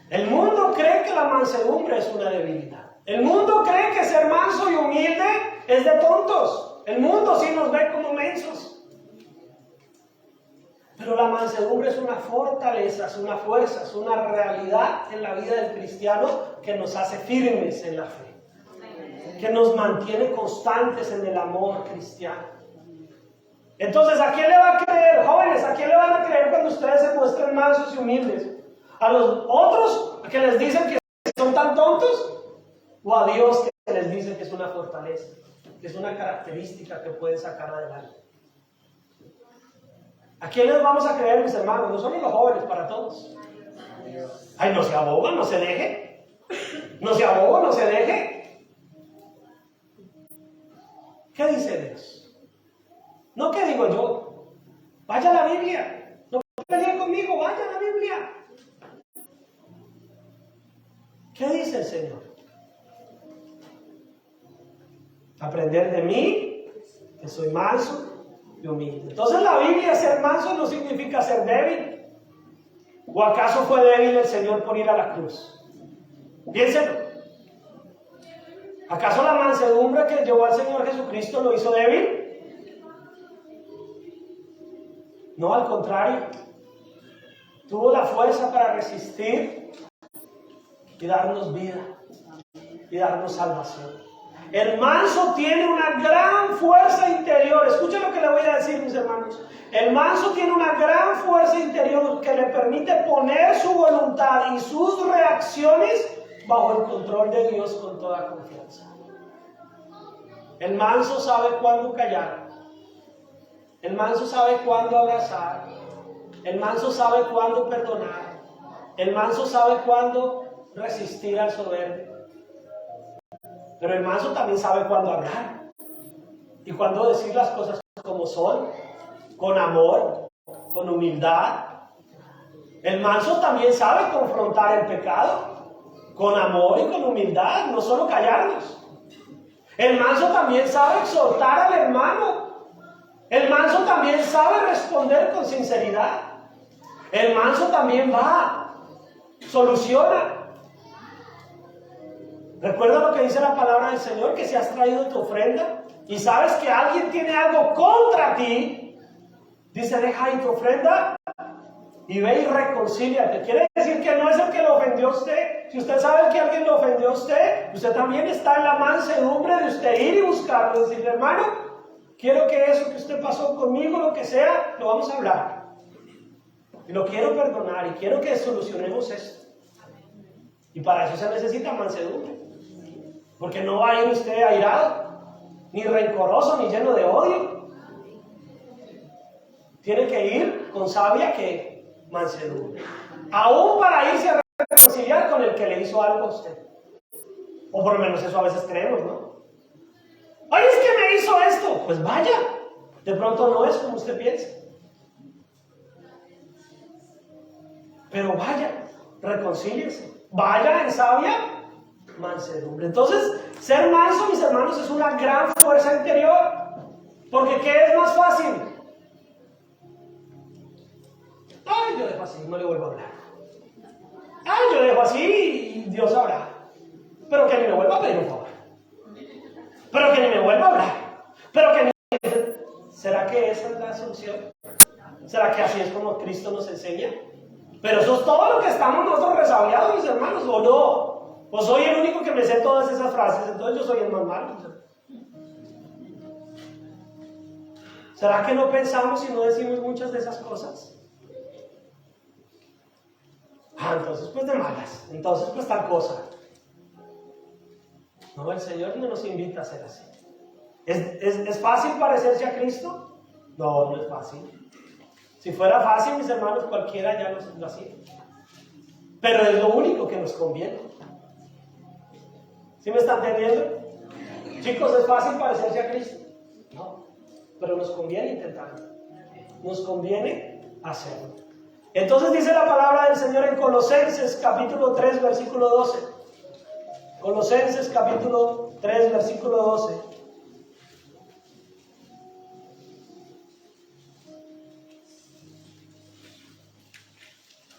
El mundo cree que la mansedumbre es una debilidad. El mundo cree que ser manso y humilde es de tontos. El mundo sí nos ve como mensos. Pero la mansedumbre es una fortaleza, es una fuerza, es una realidad en la vida del cristiano que nos hace firmes en la fe, que nos mantiene constantes en el amor cristiano. Entonces, ¿a quién le va a creer, jóvenes? ¿A quién le van a creer cuando ustedes se muestren mansos y humildes? ¿A los otros que les dicen que son tan tontos? ¿O a Dios que les dice que es una fortaleza, que es una característica que pueden sacar adelante? ¿A quién les vamos a creer, mis hermanos? No solo los jóvenes, para todos. Ay, no se aboga, no se deje. No se aboga, no se deje. ¿Qué dice Dios? No, ¿qué digo yo? Vaya a la Biblia. No peleen conmigo, vaya a la Biblia. ¿Qué dice el Señor? Aprender de mí, que soy manso y humilde. Entonces la Biblia, ser manso no significa ser débil. ¿O acaso fue débil el Señor por ir a la cruz? Piénsenlo. ¿Acaso la mansedumbre que llevó al Señor Jesucristo lo hizo débil? No, al contrario, tuvo la fuerza para resistir y darnos vida y darnos salvación. El manso tiene una gran fuerza interior. Escuchen lo que le voy a decir, mis hermanos. El manso tiene una gran fuerza interior que le permite poner su voluntad y sus reacciones bajo el control de Dios con toda confianza. El manso sabe cuándo callar. El manso sabe cuándo abrazar. El manso sabe cuándo perdonar. El manso sabe cuándo resistir al soberbio. Pero el manso también sabe cuándo hablar. Y cuándo decir las cosas como son. Con amor, con humildad. El manso también sabe confrontar el pecado. Con amor y con humildad. No solo callarnos. El manso también sabe exhortar al hermano. El manso también sabe responder con sinceridad. El manso también va, soluciona. Recuerda lo que dice la palabra del Señor, que si has traído tu ofrenda y sabes que alguien tiene algo contra ti, dice, deja ahí tu ofrenda y ve y reconcíliate. Quiere decir que no es el que lo ofendió a usted. Si usted sabe que alguien lo ofendió a usted, usted también está en la mansedumbre de usted ir y buscarlo, decirle, hermano, quiero que eso que usted pasó conmigo, lo que sea, lo vamos a hablar. Y lo quiero perdonar y quiero que solucionemos esto. Y para eso se necesita mansedumbre. Porque no va a ir usted airado, ni rencoroso, ni lleno de odio. Tiene que ir con sabia que mansedumbre. Aún para irse a reconciliar con el que le hizo algo a usted. O por lo menos eso a veces creemos, ¿no? Oye, es que me hizo esto. Pues vaya. De pronto no es como usted piensa. Pero vaya, reconcíliese. Vaya en sabia mansedumbre. Entonces, ser manso, mis hermanos, es una gran fuerza interior. Porque ¿qué es más fácil? Ay, yo dejo así, no le vuelvo a hablar. Ay, yo dejo así y Dios sabrá. Pero que ni me vuelva a pedir un favor. Pero que ni me vuelva a hablar. Pero que ni... ¿Será que esa es la solución? ¿Será que así es como Cristo nos enseña? Pero eso es todo lo que estamos nosotros resabiados, mis hermanos, ¿o no? ¿O soy el único que me sé todas esas frases? Entonces yo soy el más malo. ¿Será que no pensamos y no decimos muchas de esas cosas? Entonces pues de malas. Entonces pues tal cosa. No, el Señor no nos invita a ser así. ¿Es fácil parecerse a Cristo? No, no es fácil. Si fuera fácil, mis hermanos, cualquiera ya lo hacía. Pero es lo único que nos conviene. ¿Sí me están entendiendo? Chicos, ¿es fácil parecerse a Cristo? No. Pero nos conviene intentarlo. Nos conviene hacerlo. Entonces dice la palabra del Señor en Colosenses capítulo 3, versículo 12. Colosenses capítulo 3, versículo 12.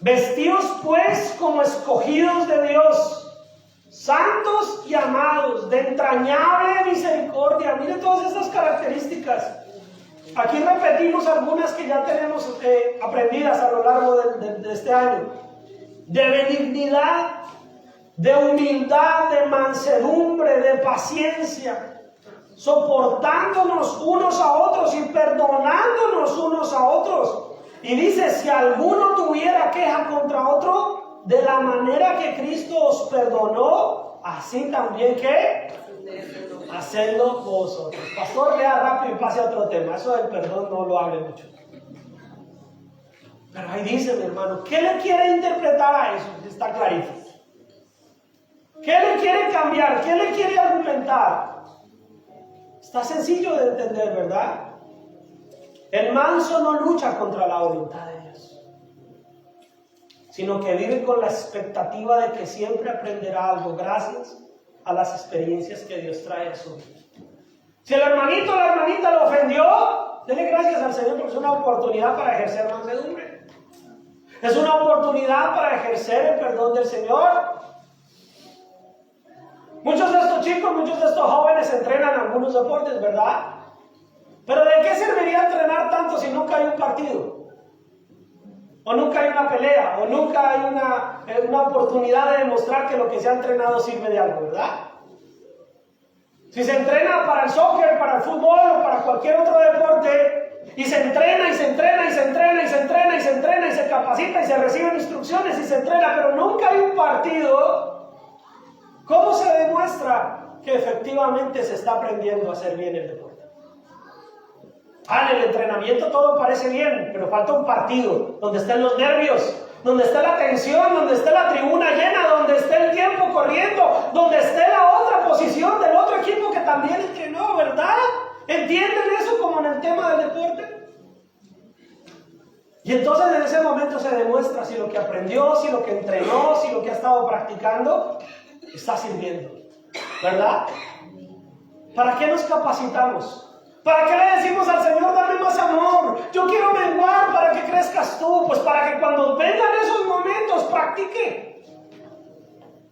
Vestíos pues como escogidos de Dios, santos y amados, de entrañable misericordia. Miren todas estas características. Aquí repetimos algunas que ya tenemos aprendidas a lo largo de este año. De benignidad, de humildad, de mansedumbre, de paciencia, soportándonos unos a otros y perdonándonos unos a otros. Y dice, si alguno tuviera queja contra otro, de la manera que Cristo os perdonó, así también que hacedlo vosotros. Pastor, lea rápido y pase a otro tema. Eso del perdón no lo hable mucho. Pero ahí dice, mi hermano, ¿qué le quiere interpretar a eso? Está clarito. ¿Qué le quiere cambiar? ¿Qué le quiere argumentar? Está sencillo de entender, ¿verdad? El manso no lucha contra la voluntad de Dios, sino que vive con la expectativa de que siempre aprenderá algo gracias a las experiencias que Dios trae a su vida. Si el hermanito o la hermanita lo ofendió, dele gracias al Señor porque es una oportunidad para ejercer mansedumbre. Es una oportunidad para ejercer el perdón del Señor. Muchos de estos chicos, muchos de estos jóvenes entrenan algunos deportes, ¿verdad? Pero ¿de qué serviría entrenar tanto si nunca hay un partido? O nunca hay una pelea, o nunca hay una oportunidad de demostrar que lo que se ha entrenado sirve de algo, ¿verdad? Si se entrena para el soccer, para el fútbol o para cualquier otro deporte, y se entrena, y se entrena, y se entrena, y se entrena, y se entrena, y se capacita, y se reciben instrucciones, y se entrena, pero nunca hay un partido, ¿cómo se demuestra que efectivamente se está aprendiendo a hacer bien el deporte? En el entrenamiento todo parece bien, pero falta un partido donde estén los nervios, donde esté la tensión, donde esté la tribuna llena, donde esté el tiempo corriendo, donde esté la otra posición del otro equipo que también entrenó, ¿verdad? ¿Entienden eso como en el tema del deporte? Y entonces en ese momento se demuestra si lo que aprendió, si lo que entrenó, si lo que ha estado practicando está sirviendo, ¿verdad? ¿Para qué nos capacitamos? ¿Para qué le decimos al Señor, dame más amor? Yo quiero menguar para que crezcas tú. Pues para que cuando vengan esos momentos, practique.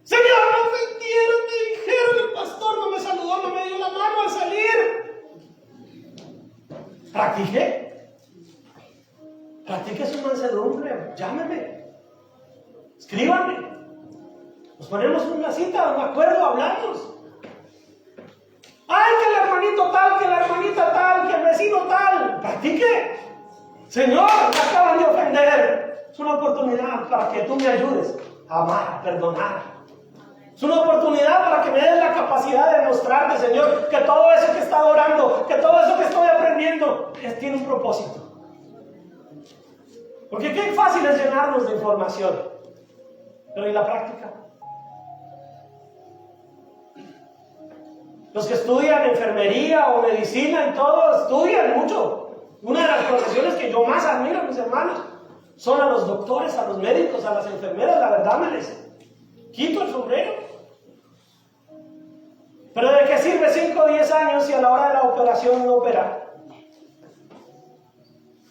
Señor, me ofendieron, me dijeron, el pastor no me saludó, no me dio la mano al salir. Practique su mansedumbre, llámeme, escríbanme, nos ponemos una cita, me acuerdo, hablamos. Ay, que el hermanito tal, que la hermanita tal, que el vecino tal. Practique. Señor, me acaban de ofender. Es una oportunidad para que tú me ayudes a amar, a perdonar. Es una oportunidad para que me des la capacidad de mostrarte, Señor, que todo eso que he estado orando, que todo eso que estoy aprendiendo, tiene un propósito. Porque qué fácil es llenarnos de información. Pero ¿y la práctica? Los que estudian enfermería o medicina y todo, estudian mucho. Una de las profesiones que yo más admiro, mis hermanos, son a los doctores, a los médicos, a las enfermeras. La verdad me les quito el sombrero. Pero ¿de qué sirve 5 o 10 años si a la hora de la operación no opera?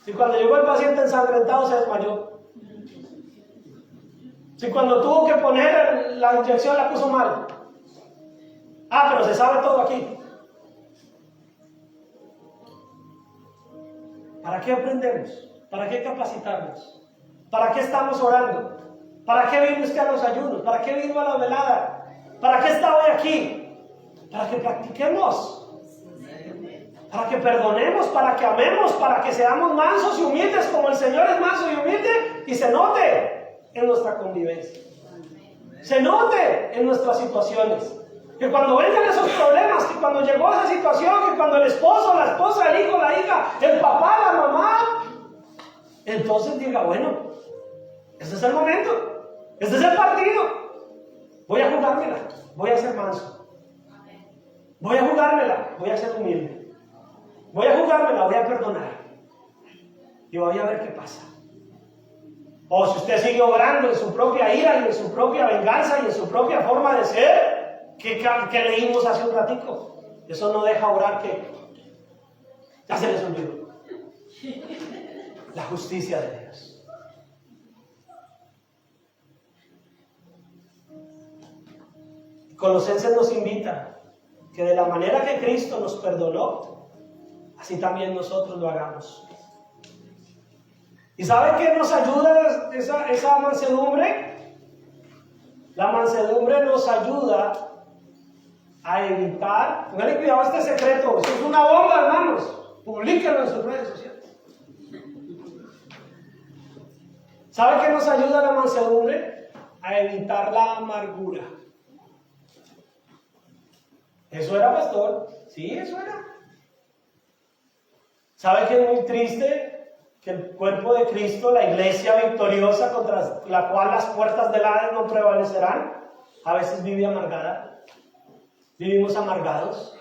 Si cuando llegó el paciente ensangrentado se desmayó. Si cuando tuvo que poner la inyección la puso mal. Ah, pero se sabe todo aquí. ¿Para qué aprendemos? ¿Para qué capacitarnos? ¿Para qué estamos orando? ¿Para qué vino usted a los ayunos? ¿Para qué vino a la velada? ¿Para qué está hoy aquí? Para que practiquemos. Para que perdonemos, para que amemos, para que seamos mansos y humildes como el Señor es manso y humilde y se note en nuestra convivencia. Se note en nuestras situaciones. Que cuando vengan esos problemas, que cuando llegó esa situación, que cuando el esposo, la esposa, el hijo, la hija, el papá, la mamá, entonces diga, bueno, este es el momento, este es el partido, voy a jugármela, voy a ser manso, voy a jugármela, voy a ser humilde, voy a jugármela, voy a perdonar y voy a ver qué pasa. O si usted sigue obrando en su propia ira y en su propia venganza y en su propia forma de ser, que leímos hace un ratico, eso no deja obrar que ya se les olvidó la justicia de Dios. Colosenses nos invita que de la manera que Cristo nos perdonó, así también nosotros lo hagamos. ¿Y sabe qué nos ayuda esa mansedumbre? La mansedumbre nos ayuda a evitar, póngale cuidado a este secreto, esto es una bomba, hermanos, publíquenlo en sus redes sociales. ¿Sabe qué nos ayuda la mansedumbre? A evitar la amargura. ¿Eso era, pastor? Sí, eso era. ¿Sabe qué es muy triste? Que el cuerpo de Cristo, la iglesia victoriosa contra la cual las puertas del Hades no prevalecerán, a veces vive amargada. Vivimos amargados.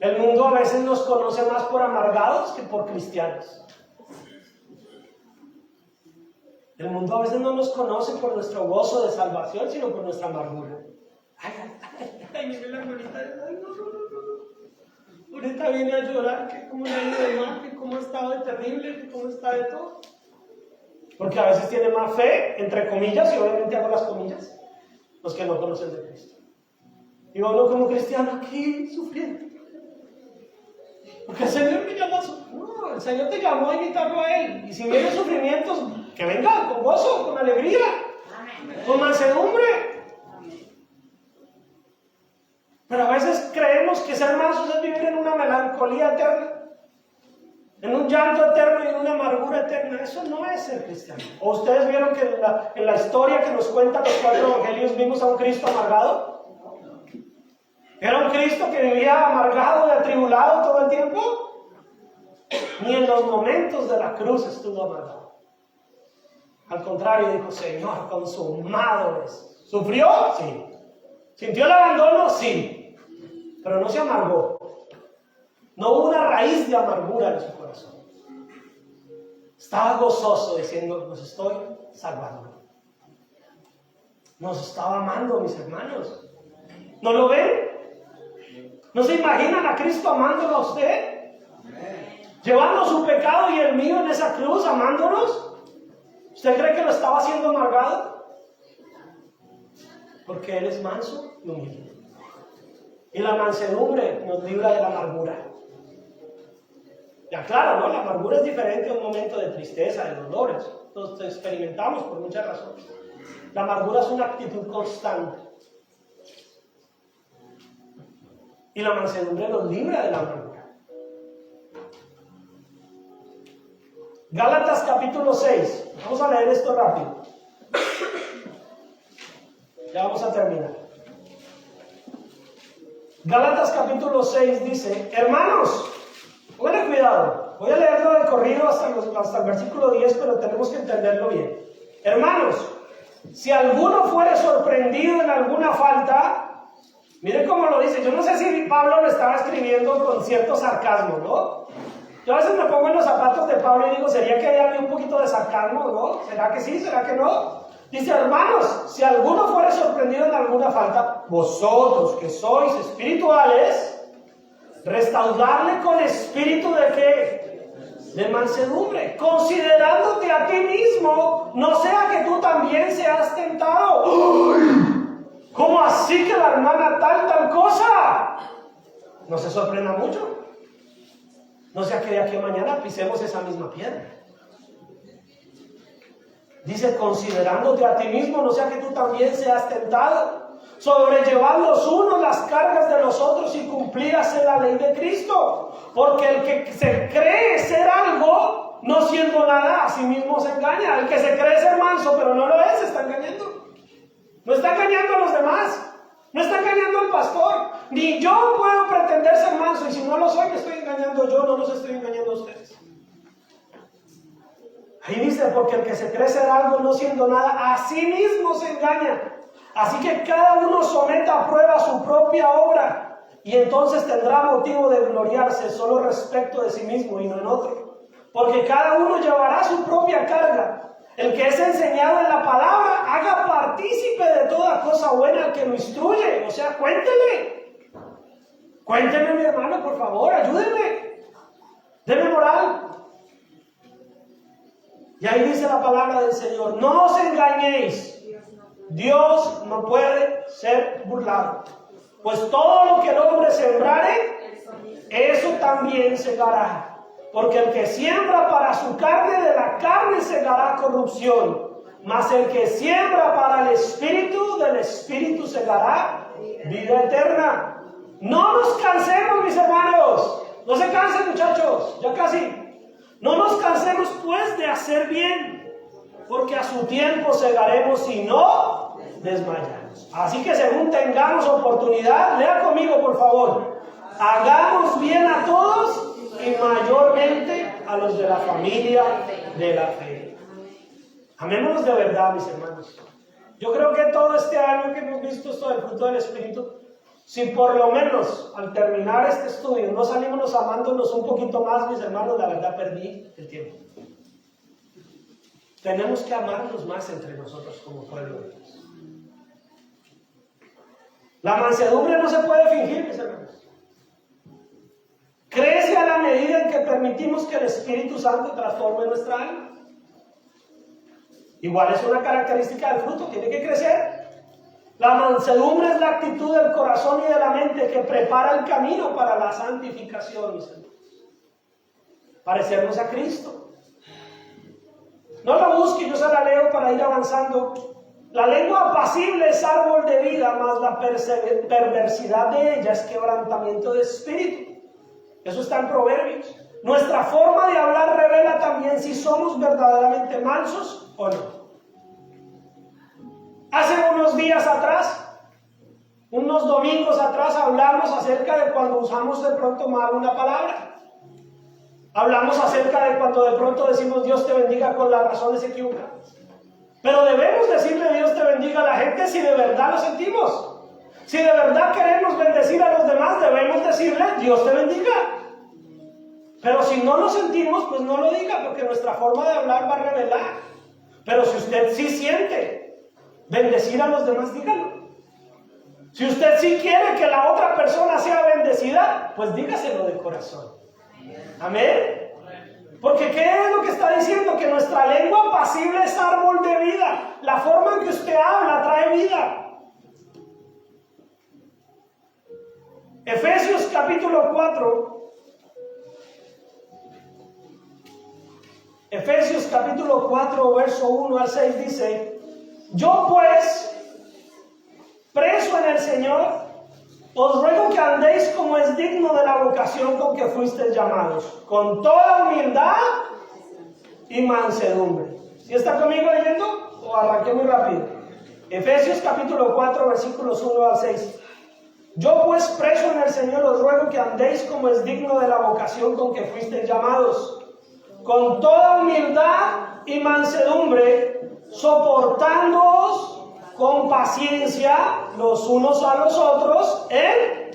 El mundo a veces nos conoce más por amargados que por cristianos. El mundo a veces no nos conoce por nuestro gozo de salvación, sino por nuestra amargura. Ay, mire la hermanita, ay, no. Ahorita viene a llorar, que cómo le ha ido de mal, que cómo ha estado de terrible, que cómo está de todo. Porque a veces tiene más fe, entre comillas, y obviamente hago las comillas, los que no conocen de Cristo. Y uno como cristiano aquí sufriendo. Porque el Señor me llamó a sufrir. No, el Señor te llamó a invitarlo a Él. Y si vienen sufrimientos, que vengan con gozo, con alegría, con mansedumbre. Pero a veces creemos que ser mansos es vivir en una melancolía eterna, en un llanto eterno y en una amargura eterna. Eso no es ser cristiano. ¿O ustedes vieron que en la historia que nos cuentan los 4 evangelios vimos a un Cristo amargado? ¿Era un Cristo que vivía amargado y atribulado todo el tiempo? Ni en los momentos de la cruz estuvo amargado. Al contrario, dijo, Señor, consumado es. ¿Sufrió? Sí. ¿Sintió el abandono? Sí. Pero no se amargó. No hubo una raíz de amargura en su corazón. Estaba gozoso diciendo, nos estoy salvando. Nos estaba amando, mis hermanos. ¿No lo ven? ¿No se imaginan a Cristo amándolo a usted? Llevando su pecado y el mío en esa cruz, amándonos. ¿Usted cree que lo estaba haciendo amargado? Porque Él es manso y humilde. Y la mansedumbre nos libra de la amargura. Ya claro, ¿no? La amargura es diferente a un momento de tristeza, de dolores. Entonces experimentamos por muchas razones. La amargura es una actitud constante. Y la mansedumbre nos libra de la amargura. Gálatas capítulo 6. Vamos a leer esto rápido. Ya vamos a terminar. Gálatas capítulo 6 dice: hermanos, pongan cuidado. Voy a leerlo de corrido hasta el versículo 10, pero tenemos que entenderlo bien. Hermanos, si alguno fuere sorprendido en alguna falta, miren cómo lo dice. Yo no sé si Pablo lo estaba escribiendo con cierto sarcasmo, ¿no? Yo a veces me pongo en los zapatos de Pablo y digo, ¿sería que hay un poquito de sarcasmo, no? ¿Será que sí? ¿Será que no? Dice, hermanos, si alguno fuere sorprendido en alguna falta, vosotros que sois espirituales, restaurarle con espíritu de ¿qué? De mansedumbre, considerándote a ti mismo, no sea que tú también seas tentado. ¡Uy! ¿Cómo así que la hermana tal cosa? No se sorprenda mucho. No sea que de aquí a mañana pisemos esa misma piedra. Dice, considerándote a ti mismo, no sea que tú también seas tentado. Sobrellevad los unos las cargas de los otros y cumplíase la ley de Cristo. Porque el que se cree ser algo, no siendo nada, a sí mismo se engaña. El que se cree ser manso, pero no lo es, se está engañando. No está engañando a los demás. No está engañando al pastor. Ni yo puedo pretender ser manso. Y si no lo soy, me estoy engañando yo, no los estoy engañando a ustedes. Ahí dice, porque el que se cree ser algo no siendo nada, a sí mismo se engaña. Así que cada uno someta a prueba su propia obra, y entonces tendrá motivo de gloriarse solo respecto de sí mismo y no en otro. Porque cada uno llevará su propia carga. El que es enseñado en la palabra, haga partícipe de toda cosa buena al que lo instruye. O sea, cuéntele. Cuénteme, mi hermano, por favor, ayúdenme. Deme moral. Y ahí dice la palabra del Señor, no os engañéis, Dios no puede ser burlado, pues todo lo que el hombre sembrare, eso también segará, porque el que siembra para su carne, de la carne segará corrupción, mas el que siembra para el Espíritu, del Espíritu segará vida eterna. No nos cansemos, mis hermanos, no se cansen, muchachos, ya casi. No nos cansemos pues de hacer bien, porque a su tiempo segaremos y no desmayamos. Así que según tengamos oportunidad, lea conmigo por favor, hagamos bien a todos y mayormente a los de la familia de la fe. Amémonos de verdad, mis hermanos. Yo creo que todo este año que hemos visto esto del fruto del Espíritu, si por lo menos al terminar este estudio no salimos amándonos un poquito más, mis hermanos, la verdad perdí el tiempo. Tenemos que amarnos más entre nosotros como pueblo de Dios. La mansedumbre no se puede fingir, mis hermanos. Crece a la medida en que permitimos que el Espíritu Santo transforme nuestra alma. Igual es una característica del fruto, tiene que crecer. La mansedumbre es la actitud del corazón y de la mente que prepara el camino para la santificación, mis hermanos. Parecernos a Cristo. No la busque, yo se la leo para ir avanzando. La lengua apacible es árbol de vida, mas la perversidad de ella es quebrantamiento de espíritu. Eso está en Proverbios. Nuestra forma de hablar revela también si somos verdaderamente mansos o no. Hace unos días atrás, unos domingos atrás, hablamos acerca de cuando usamos de pronto mal una palabra. Hablamos acerca de cuando de pronto decimos Dios te bendiga con las razones equivocadas. Pero debemos decirle Dios te bendiga a la gente si de verdad lo sentimos. Si de verdad queremos bendecir a los demás, debemos decirle Dios te bendiga. Pero si no lo sentimos, pues no lo diga, porque nuestra forma de hablar va a revelar. Pero si usted sí siente bendecir a los demás, dígalo. Si usted sí quiere que la otra persona sea bendecida, pues dígaselo de corazón. Amén. Porque ¿qué es lo que está diciendo? Que nuestra lengua apacible es árbol de vida. La forma en que usted habla trae vida. Efesios capítulo 4, Efesios capítulo 4, verso 1 al 6 dice: yo pues, preso en el Señor, os ruego que andéis como es digno de la vocación con que fuisteis llamados, con toda humildad y mansedumbre. ¿Sí está conmigo leyendo? ¿O arranqué muy rápido? Efesios capítulo 4, versículos 1 al 6. Yo pues, preso en el Señor, os ruego que andéis como es digno de la vocación con que fuisteis llamados, con toda humildad y mansedumbre, soportándoos con paciencia los unos a los otros en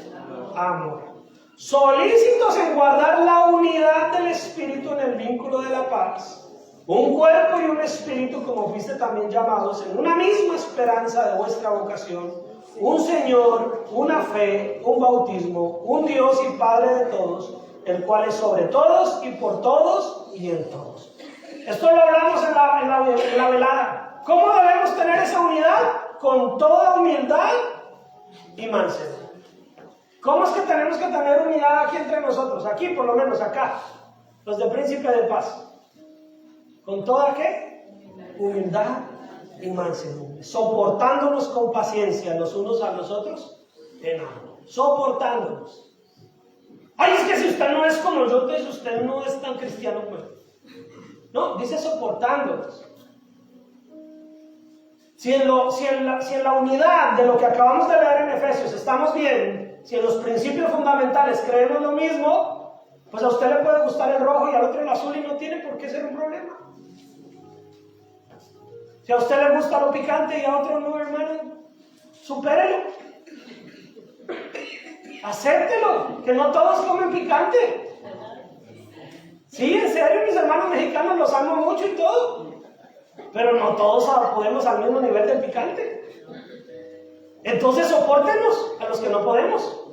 amor, solícitos en guardar la unidad del Espíritu en el vínculo de la paz, un cuerpo y un espíritu, como fuiste también llamados, en una misma esperanza de vuestra vocación, un Señor, una fe, un bautismo, un Dios y Padre de todos, el cual es sobre todos y por todos y en todos. Esto lo hablamos en la velada. ¿Cómo debemos tener esa unidad? Con toda humildad y mansedumbre. ¿Cómo es que tenemos que tener unidad aquí entre nosotros? Aquí, por lo menos acá, los de Príncipe de Paz. ¿Con toda qué? Humildad y mansedumbre. Soportándonos con paciencia los unos a los otros en amor. Soportándonos. Ay, es que si usted no es como yo, entonces usted no es tan cristiano, pues. No, dice soportándonos. Si en la unidad de lo que acabamos de leer en Efesios estamos bien, si en los principios fundamentales creemos lo mismo, pues a usted le puede gustar el rojo y al otro el azul y no tiene por qué ser un problema. Si a usted le gusta lo picante y a otro no, hermano, supérelo. Acéptelo, que no todos comen picante. Sí, en serio, mis hermanos mexicanos los amo mucho y todo, pero no todos podemos al mismo nivel del picante. Entonces sopórtenos a los que no podemos.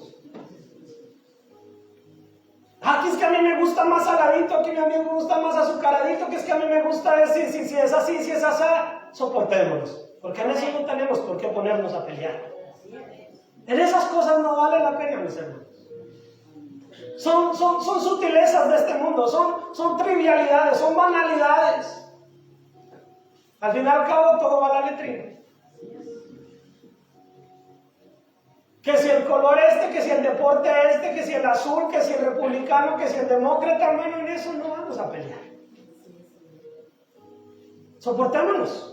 Aquí es que a mí me gusta más saladito, aquí a mí me gusta más azucaradito, que es que a mí me gusta si es así, si es así. Soportémonos, porque en eso no tenemos por qué ponernos a pelear. En esas cosas no vale la pena, mis hermanos. Son sutilezas de este mundo, son trivialidades, son banalidades. Al fin y al cabo todo va a la letrina. Que si el color que si el deporte que si el azul, que si el republicano, que si el demócrata, hermano, en eso no vamos a pelear. Soportémonos.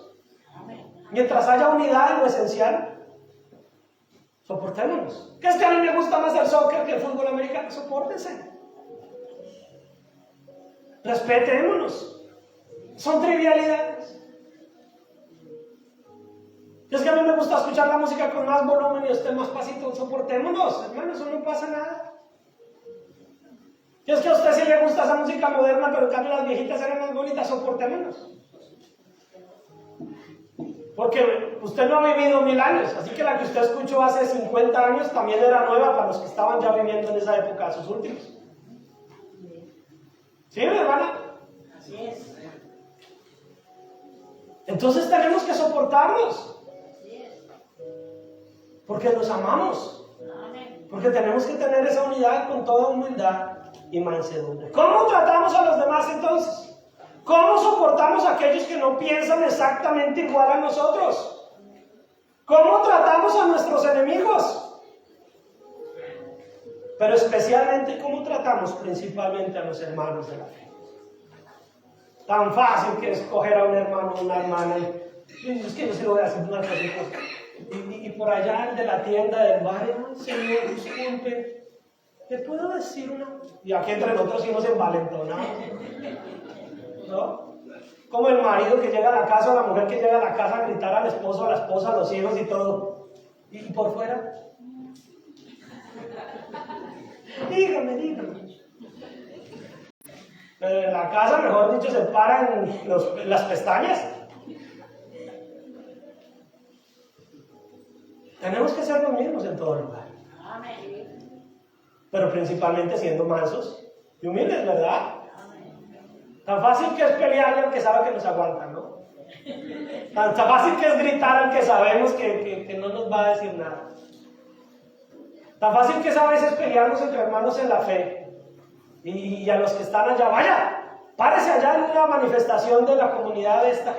Mientras haya unidad en lo esencial, soportémonos. ¿Qué es que a mí me gusta más el soccer que el fútbol americano? Sopórtense. Respetémonos. Son trivialidades. Es que a mí me gusta escuchar la música con más volumen y usted más pasito. Soportémonos, hermano, eso no pasa nada. Y es que a usted sí le gusta esa música moderna, pero en cambio las viejitas eran más bonitas. Soportémonos. Porque usted no ha vivido 1000 años, así que la que usted escuchó hace 50 años también era nueva para los que estaban ya viviendo en esa época, sus últimos. ¿Sí, mi hermana? Así es. Entonces tenemos que soportarnos. Porque nos amamos. Porque tenemos que tener esa unidad con toda humildad y mansedumbre. ¿Cómo tratamos a los demás entonces? ¿Cómo soportamos a aquellos que no piensan exactamente igual a nosotros? ¿Cómo tratamos a nuestros enemigos? Pero especialmente, ¿cómo tratamos principalmente a los hermanos de la fe? Tan fácil que es coger a un hermano o una hermana y es que yo se lo voy a hacer unas cositas. Y por allá el de la tienda del barrio, señor, disculpe, ¿te puedo decir una? Y aquí entre nosotros sí nos envalentonamos, ¿no? Como el marido que llega a la casa, o la mujer que llega a la casa a gritar al esposo, a la esposa, a los hijos y todo. ¿Y por fuera? Dígame. Pero en la casa, mejor dicho, se paran las pestañas. Tenemos que ser los mismos en todo lugar. Pero principalmente siendo mansos y humildes, ¿verdad? Tan fácil que es pelear al que sabe que nos aguanta, ¿no? Tan fácil que es gritar al que sabemos que no nos va a decir nada. Tan fácil que es a veces pelearnos entre hermanos en la fe. Y a los que están allá, vaya, Párese allá en una manifestación de la comunidad esta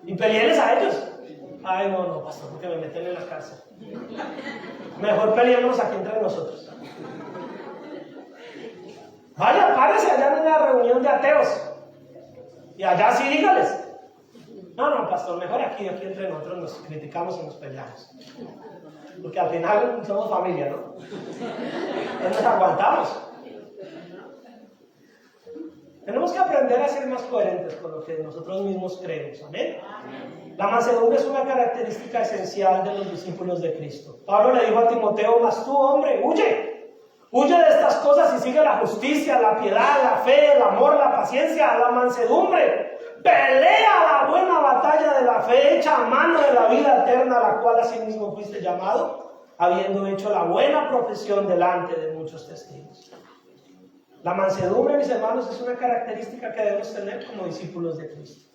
y peleéles a ellos. Ay, no, pastor, porque me meten en la cárcel. Mejor peleémonos aquí entre nosotros. Vaya, párese allá en una reunión de ateos y allá sí dígales. No, pastor, mejor aquí entre nosotros nos criticamos y nos peleamos. Porque al final somos familia, ¿no? Entonces nos aguantamos. Tenemos que aprender a ser más coherentes con lo que nosotros mismos creemos. ¿Amén? La mansedumbre es una característica esencial de los discípulos de Cristo. Pablo le dijo a Timoteo: mas tú, hombre, huye. Huye de estas cosas y sigue la justicia, la piedad, la fe, el amor, la paciencia, la mansedumbre. Pelea la buena batalla de la fe, echa mano de la vida eterna, a la cual asimismo fuiste llamado, habiendo hecho la buena profesión delante de muchos testigos. La mansedumbre, mis hermanos, es una característica que debemos tener como discípulos de Cristo.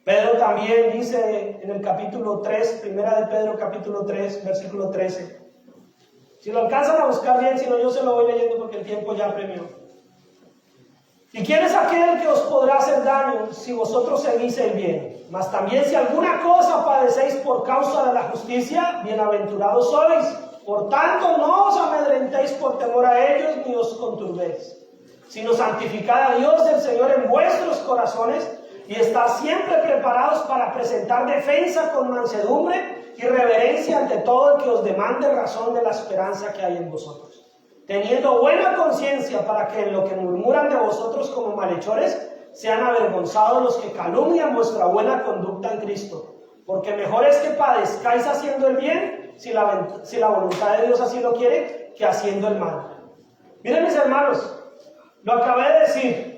Pedro también dice en el capítulo 3, primera de Pedro capítulo 3, versículo 13. Si lo alcanzan a buscar bien, si no yo se lo voy leyendo porque el tiempo ya apremió. ¿Y quién es aquel que os podrá hacer daño si vosotros seguís el bien? Mas también si alguna cosa padecéis por causa de la justicia, bienaventurados sois. Por tanto, no os amedrentéis por temor a ellos, ni os conturbéis, sino santificad a Dios el Señor en vuestros corazones, y estad siempre preparados para presentar defensa con mansedumbre y reverencia ante todo el que os demande razón de la esperanza que hay en vosotros, teniendo buena conciencia, para que en lo que murmuran de vosotros como malhechores sean avergonzados los que calumnian vuestra buena conducta en Cristo. Porque mejor es que padezcáis haciendo el bien, si la voluntad de Dios así lo quiere, que haciendo el mal. Miren, mis hermanos, lo acabé de decir.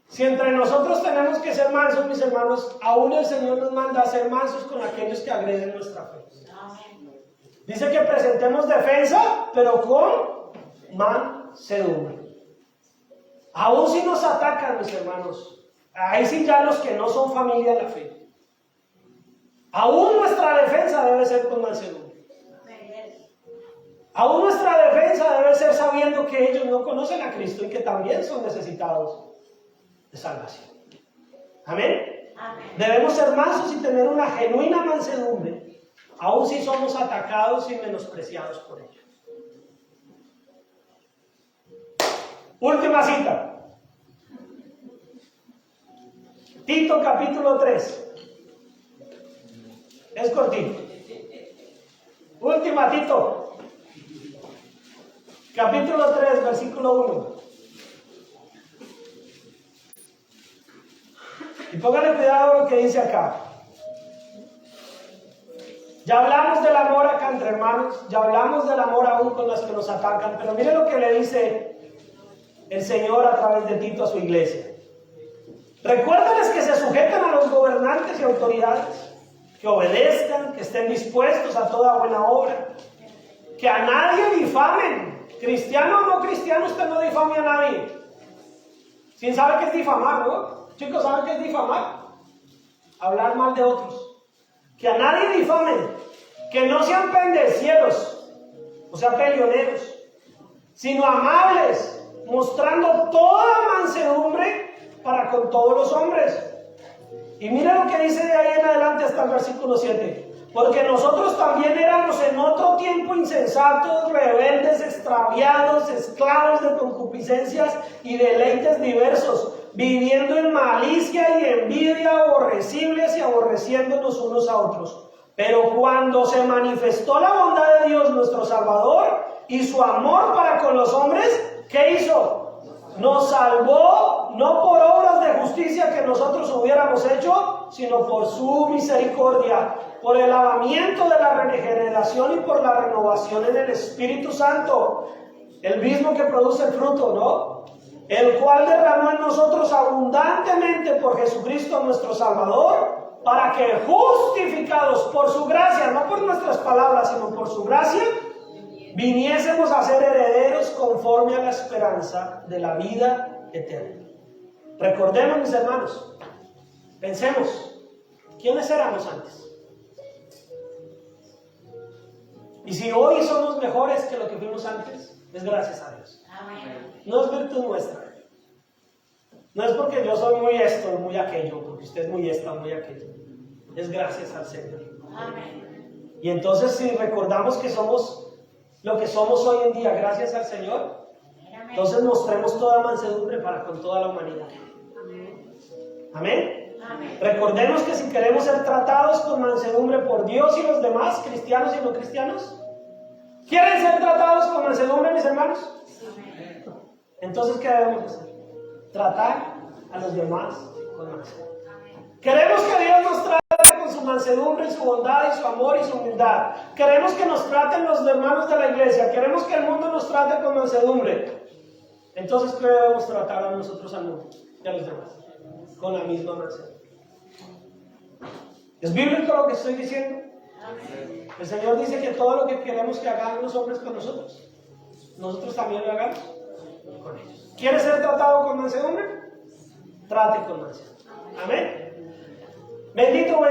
Si entre nosotros tenemos que ser mansos, mis hermanos, aún el Señor nos manda a ser mansos con aquellos que agreden nuestra fe. Dice que presentemos defensa, pero con mansedumbre. Aún si nos atacan, mis hermanos, ahí sí ya los que no son familia de la fe. Aún nuestra defensa debe ser con mansedumbre. Aún nuestra defensa debe ser sabiendo que ellos no conocen a Cristo y que también son necesitados de salvación. ¿Amén? Amén. Debemos ser mansos y tener una genuina mansedumbre, aun si somos atacados y menospreciados por ellos. Última cita. Tito capítulo 3. Es cortito. Última Tito. Capítulo 3, versículo 1. Y póngale cuidado a lo que dice acá. Ya hablamos del amor acá entre hermanos, ya hablamos del amor aún con los que nos atacan, pero mire lo que le dice el Señor a través de Tito a su iglesia. Recuérdales que se sujeten a los gobernantes y autoridades, que obedezcan, que estén dispuestos a toda buena obra, que a nadie difamen. Cristiano o no cristiano, usted no difame a nadie. ¿Sí sabe qué es difamar, no? Chicos, ¿saben qué es difamar? Hablar mal de otros. Que a nadie difamen, que no sean pendecieros, o sea, peleoneros, sino amables, mostrando toda mansedumbre para con todos los hombres. Y mira lo que dice de ahí en adelante hasta el versículo 7. Porque nosotros también éramos en otro tiempo insensatos, rebeldes, extraviados, esclavos de concupiscencias y deleites diversos, viviendo en malicia y envidia, aborrecibles y aborreciéndonos unos a otros. Pero cuando se manifestó la bondad de Dios nuestro Salvador y su amor para con los hombres, ¿qué hizo? Nos salvó no por obras de justicia que nosotros hubiéramos hecho, sino por su misericordia, por el lavamiento de la regeneración y por la renovación en el Espíritu Santo, el mismo que produce el fruto, ¿no? El cual derramó en nosotros abundantemente por Jesucristo nuestro Salvador, para que justificados por su gracia, no por nuestras palabras, sino por su gracia, viniésemos a ser herederos conforme a la esperanza de la vida eterna. Recordemos, mis hermanos, pensemos, ¿quiénes éramos antes? Y si hoy somos mejores que lo que fuimos antes, es gracias a Dios. No es virtud nuestra. No es porque yo soy muy esto, muy aquello, porque usted es muy esto, muy aquello. Es gracias al Señor. Y entonces si recordamos que somos lo que somos hoy en día gracias al Señor, entonces mostremos toda mansedumbre para con toda la humanidad. Amén. Recordemos que si queremos ser tratados con mansedumbre por Dios y los demás, cristianos y no cristianos, ¿quieren ser tratados con mansedumbre, mis hermanos? Entonces, ¿qué debemos hacer? Tratar a los demás con mansedumbre. Queremos que Dios nos trate con su mansedumbre y su bondad y su amor y su humildad. Queremos que nos traten los hermanos de la iglesia. Queremos que el mundo nos trate con mansedumbre. Entonces, ¿qué debemos tratar a nosotros al mundo y a los demás? Con la misma mansedumbre. ¿Es bíblico lo que estoy diciendo? El Señor dice que todo lo que queremos que hagan los hombres con nosotros, nosotros también lo hagamos con ellos. ¿Quiere ser tratado con mansedumbre? Trate con mansedumbre. Amén. Bendito, bendito.